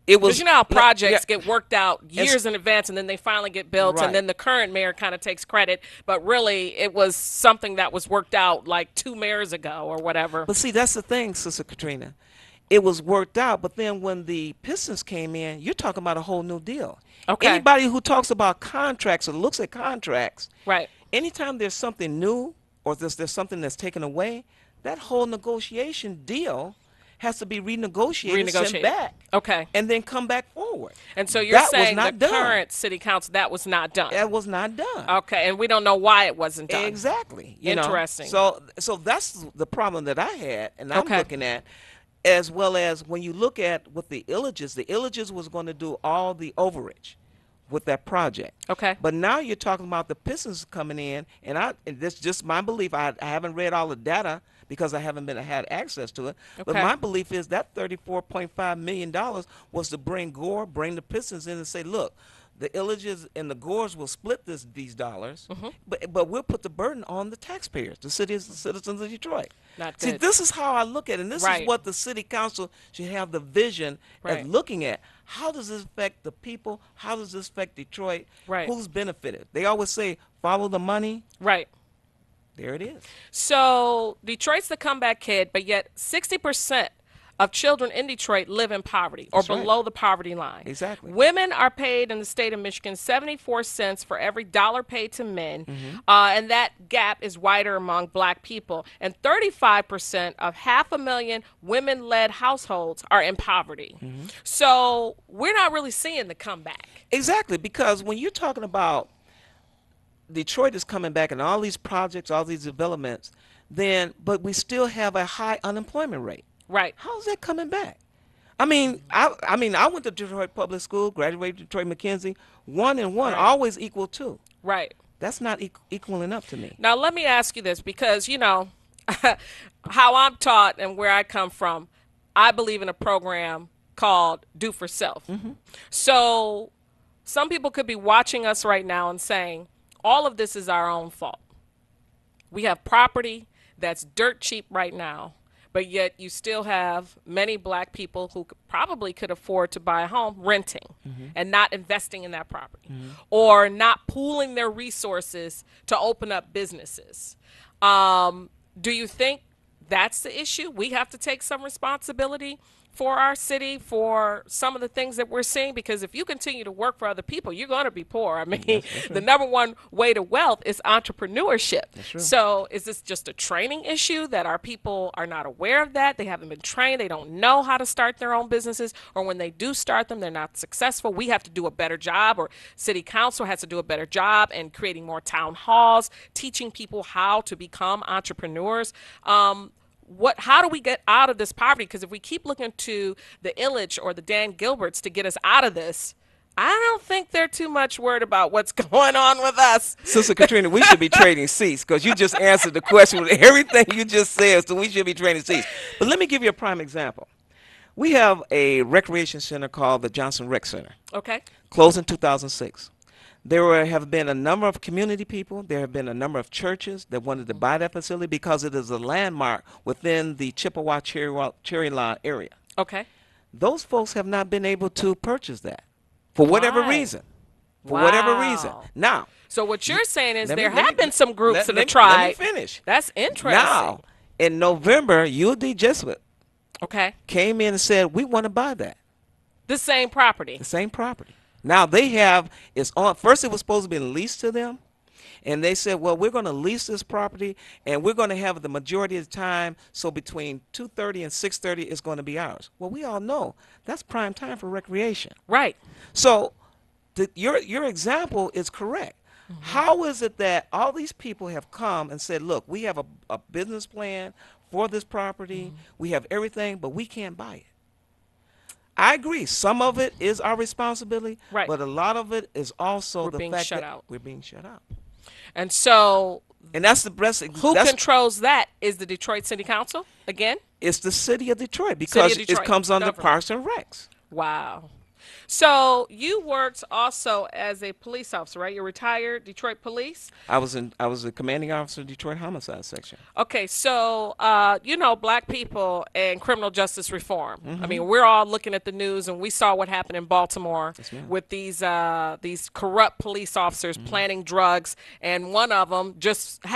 F: It was.
C: Because you know how projects
F: yeah.
C: get worked out years in advance, and then they finally get built,
F: Right.
C: and then the current mayor kind of takes credit. But really, it was something that was worked out like 2 mayors ago or whatever.
F: But see, that's the thing, Sister Katrina. It was worked out, but then when the Pistons came in, you're talking about a whole new deal.
C: Okay.
F: Anybody who talks about contracts or looks at contracts,
C: Right.
F: anytime there's something new or there's something that's taken away, that whole negotiation deal has to be renegotiated, sent back,
C: Okay.
F: and then come back forward.
C: And so you're
F: That was
C: saying the
F: not done.
C: current city council, that was not done.
F: That was not done.
C: Okay, and we don't know why it wasn't done.
F: Exactly. You know?
C: Interesting.
F: So that's the problem that I had, and I'm
C: Okay.
F: looking at, as well as when you look at with the Illages was going to do all the overage with that project.
C: Okay.
F: But now you're talking about the Pistons coming in, and this is just my belief. I haven't read all the data because I haven't had access to it. But
C: Okay.
F: my belief is that $34.5 million was to bring the Pistons in and say, look, the Illages and the Gores will split these dollars, but we'll put the burden on the taxpayers, the citizens of Detroit.
C: Not
F: See,
C: good.
F: this is how I look at it, and this
C: Right.
F: is what the city council should have the vision
C: Right.
F: of looking at. How does this affect the people? How does this affect Detroit?
C: Right.
F: Who's benefited? They always say, follow the money.
C: Right.
F: There it is.
C: So Detroit's the comeback kid, but yet 60% of children in Detroit live in poverty or
F: That's right.
C: below the poverty line.
F: Exactly.
C: Women are paid in the state of Michigan 74 cents for every dollar paid to men, and that gap is wider among black people. And 35% of 500,000 women-led households are in poverty. So we're not really seeing the comeback.
F: Exactly, because when you're talking about Detroit is coming back and all these projects, all these developments, but we still have a high unemployment rate.
C: Right.
F: How's that coming back? I mean, I went to Detroit Public School, graduated Detroit McKenzie. 1 and 1 always equal 2.
C: Right.
F: That's not equaling up to me.
C: Now, let me ask you this, because, you know, how I'm taught and where I come from, I believe in a program called Do for Self. So some people could be watching us right now and saying, all of this is our own fault. We have property that's dirt cheap right now, but yet you still have many black people who probably could afford to buy a home renting and not investing in that property or not pooling their resources to open up businesses. Do you think that's the issue? We have to take some responsibility for our city, for some of the things that we're seeing, because if you continue to work for other people, you're going to be poor. I mean, the number one way to wealth is entrepreneurship. So is this just a training issue that our people are not aware of that? They haven't been trained. They don't know how to start their own businesses, or when they do start them, they're not successful. We have to do a better job, or city council has to do a better job in creating more town halls, teaching people how to become entrepreneurs. How do we get out of this poverty? Because if we keep looking to the Illich or the Dan Gilberts to get us out of this, I don't think they're too much worried about what's going on with us.
F: Sister Katrina, we should be trading seats because you just answered the question with everything you just said, so we should be trading seats. But let me give you a prime example. We have a recreation center called the Johnson Rec Center.
C: Okay.
F: Closed in 2006. There have been a number of community people. There have been a number of churches that wanted to buy that facility because it is a landmark within the Chippewa Cherry Lawn area.
C: Okay.
F: Those folks have not been able to purchase that for whatever
C: Why?
F: reason. For whatever reason.
C: Wow.
F: Now,
C: So what you're saying is
F: let me-
C: there
F: let
C: have
F: me-
C: been some groups
F: let-
C: that
F: let
C: have
F: me-
C: tried.
F: Let me finish.
C: That's interesting.
F: Now, in November, UD Jesuit
C: Okay.
F: came in and said, we want to buy that,
C: The same property.
F: the same property. Now they have, it's on, first it was supposed to be leased to them. And they said, well, we're going to lease this property and we're going to have it the majority of the time. So between 2:30 and 6:30 it's going to be ours. Well, we all know that's prime time for recreation.
C: Right.
F: So your example is correct. How is it that all these people have come and said, look, we have a business plan for this property. We have everything, but we can't buy it. I agree. Some of it is our responsibility,
C: Right.
F: but a lot of it is also
C: We're
F: the
C: being
F: fact
C: shut
F: that
C: out.
F: we're being shut out.
C: And so
F: And that's the best.
C: who
F: that's,
C: controls that? Is the Detroit City Council again?
F: It's the city of Detroit because
C: Detroit
F: it comes under
C: government.
F: Parks and Recs.
C: Wow. So you worked also as a police officer, right? You're retired Detroit Police.
F: I was a commanding officer of Detroit Homicide Section.
C: Okay, so you know, black people and criminal justice reform. I mean, we're all looking at the news, and we saw what happened in Baltimore with these corrupt police officers planting drugs, and one of them just so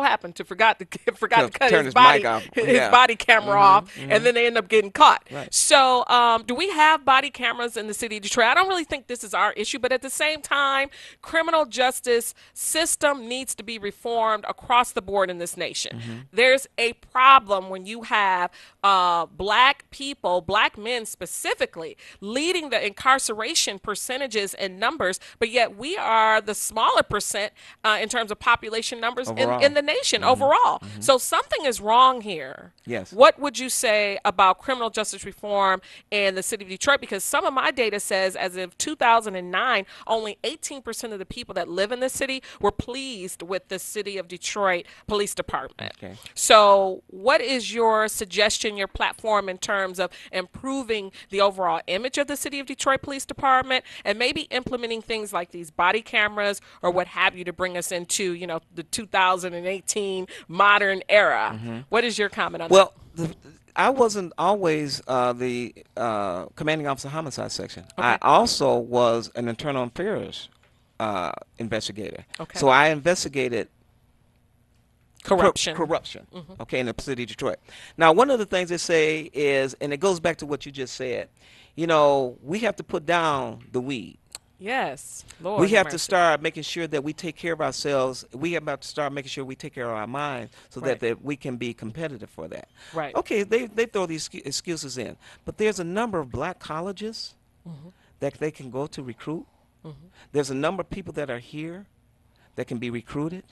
C: happened to forgot to cut
F: turn
C: his
F: mic off.
C: his
F: Yeah.
C: body camera off, and then they end up getting caught.
F: Right.
C: So, do we have body cameras in the city of Detroit? I don't really think this is our issue, but at the same time, criminal justice system needs to be reformed across the board in this nation. There's a problem when you have black people, black men specifically, leading the incarceration percentages and numbers, but yet we are the smaller percent in terms of population numbers in the nation overall. So something is wrong here.
F: Yes.
C: What would you say about criminal justice reform in the city of Detroit? Because some of my data says as of 2009, only 18% of the people that live in the city were pleased with the city of Detroit Police Department.
F: Okay.
C: So what is your suggestion, your platform in terms of improving the overall image of the city of Detroit Police Department and maybe implementing things like these body cameras or what have you to bring us into, you know, the 2018 modern era? What is your comment on that?
F: Well, I wasn't always the commanding officer homicide section. I also was an internal affairs investigator.
C: Okay.
F: So I investigated
C: Corruption.
F: okay, in the city of Detroit. Now, one of the things they say is, and it goes back to what you just said, you know, we have to put down the weed.
C: Yes. Lord
F: We have
C: mercy.
F: to start making sure that we take care of ourselves. We have to start making sure we take care of our minds so
C: Right.
F: that we can be competitive for that.
C: Right.
F: Okay, they throw these excuses in. But there's a number of black colleges that they can go to recruit. There's a number of people that are here that can be recruited.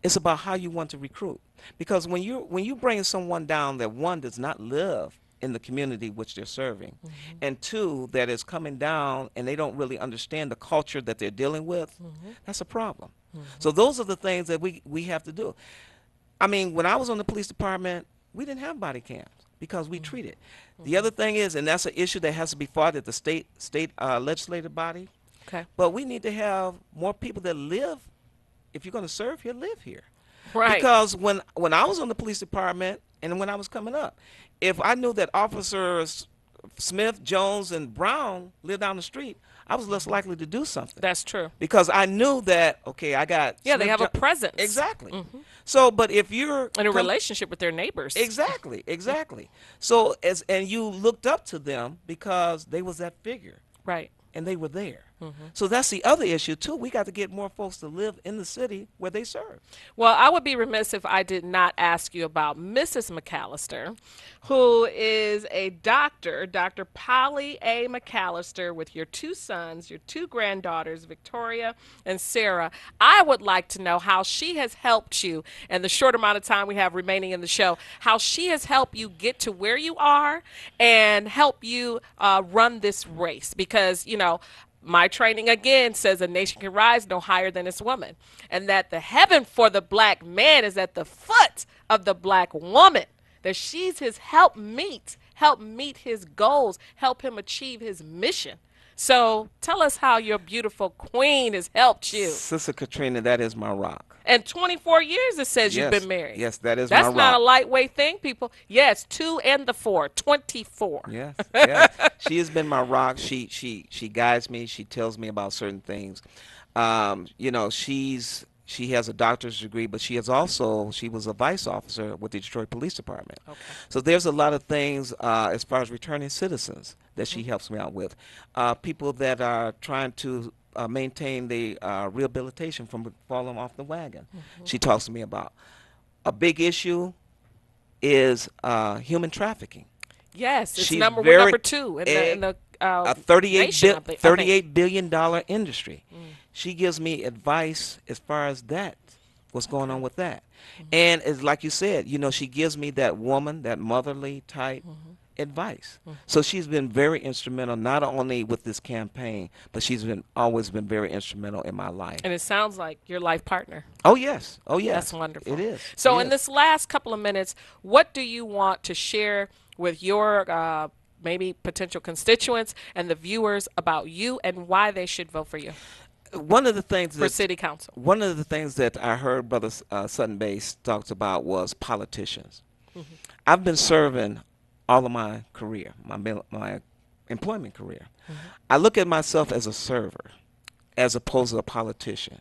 F: It's about how you want to recruit. Because when you bring someone down that, one, does not live in the community which they're serving, and two, that is coming down and they don't really understand the culture that they're dealing with, that's a problem. So those are the things that we have to do. I mean, when I was on the police department, we didn't have body cams because we treated. The other thing is, and that's an issue that has to be fought at the state legislative body,
C: Okay.
F: but we need to have more people that live, if you're going to serve here, live here.
C: Right.
F: Because when I was on the police department and when I was coming up, if I knew that officers Smith, Jones, and Brown lived down the street, I was less likely to do something.
C: That's true.
F: Because I knew that, okay, I got...
C: Yeah, they
F: Smith,
C: have a presence.
F: Exactly. So, but if you're...
C: In a relationship with their neighbors.
F: Exactly, exactly. So, and you looked up to them because they was that figure.
C: Right.
F: And they were there. So that's the other issue, too. We got to get more folks to live in the city where they serve.
C: Well, I would be remiss if I did not ask you about Mrs. McAllister, who is a doctor, Dr. Polly A. McAllister, with your two sons, your two granddaughters, Victoria and Sarah. I would like to know how she has helped you in the short amount of time we have remaining in the show, how she has helped you get to where you are and help you run this race. Because, you know, my training again says a nation can rise no higher than its woman, and that the heaven for the black man is at the foot of the black woman, that she's his help meet his goals, help him achieve his mission. So tell us how your beautiful queen has helped you.
F: Sister Katrina, that is my rock.
C: And 24 years it says you've been married.
F: Yes, that is my rock.
C: That's not a lightweight thing, people. Yes, 2 and the 4, 24.
F: Yes, yes. She has been my rock. She guides me. She tells me about certain things. You know, she has a doctor's degree, but she was a vice officer with the Detroit Police Department. Okay. So there's a lot of things as far as returning citizens that she helps me out with. People that are trying to maintain the rehabilitation from falling off the wagon. She talks to me about. A big issue is human trafficking.
C: Yes, it's
F: She's
C: number 2 in the
F: a $38 billion industry. She gives me advice as far as that, what's going on with that. And it's like you said, you know, she gives me that woman, that motherly type advice. So she's been very instrumental, not only with this campaign, but she's always been very instrumental in my life.
C: And it sounds like your life partner.
F: Oh, yes. Oh, yes.
C: That's wonderful.
F: It is.
C: So in this last couple of minutes, what do you want to share with your maybe potential constituents and the viewers about you and why they should vote for you?
F: One of the things
C: for city council.
F: One of the things that I heard Brother Sutton Bass talked about was politicians. I've been serving all of my career, my employment career. I look at myself as a server as opposed to a politician.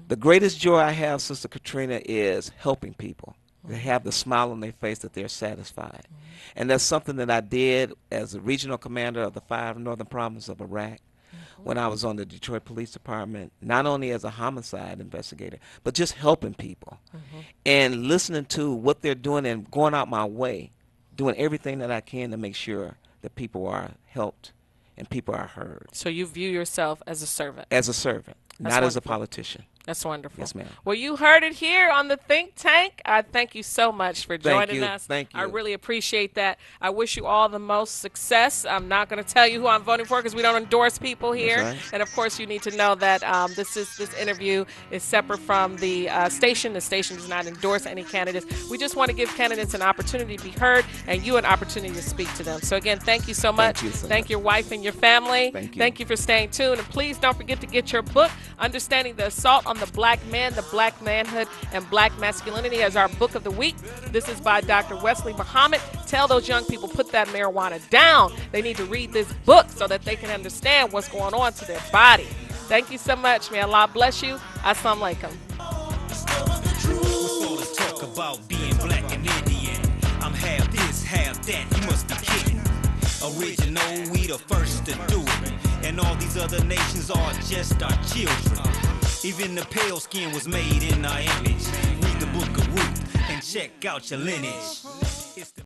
F: The greatest joy I have, Sister Katrina, is helping people. They have the smile on their face that they're satisfied. And that's something that I did as a regional commander of the 5 northern provinces of Iraq when I was on the Detroit Police Department, not only as a homicide investigator, but just helping people and listening to what they're doing and going out my way, doing everything that I can to make sure that people are helped and people are heard.
C: So you view yourself as a servant?
F: As a servant, not as a politician.
C: That's wonderful.
F: Yes, ma'am.
C: Well, you heard it here on the Think Tank. I thank you so much for joining us.
F: Thank you.
C: I really appreciate that. I wish you all the most success. I'm not going to tell you who I'm voting for because we don't endorse people here.
F: That's right.
C: And of course, you need to know that this interview is separate from the station. The station does not endorse any candidates. We just want to give candidates an opportunity to be heard and you an opportunity to speak to them. So again, thank you so much. Thank your wife and your family. Thank you for staying tuned. And please don't forget to get your book, Understanding the Assault on the Black Man, the Black Manhood, and Black Masculinity, as our book of the week. This is by Dr. Wesley Muhammad. Tell those young people, put that marijuana down. They need to read this book so that they can understand what's going on to their body. Thank you so much. May Allah bless you. Assalamu alaikum.
A: Talk about being black and Indian. I'm half this, half that. You must be kidding. Original, we the first to do it. And all these other nations are just our children. Even the pale skin was made in our image. Read the book of Ruth and check out your lineage.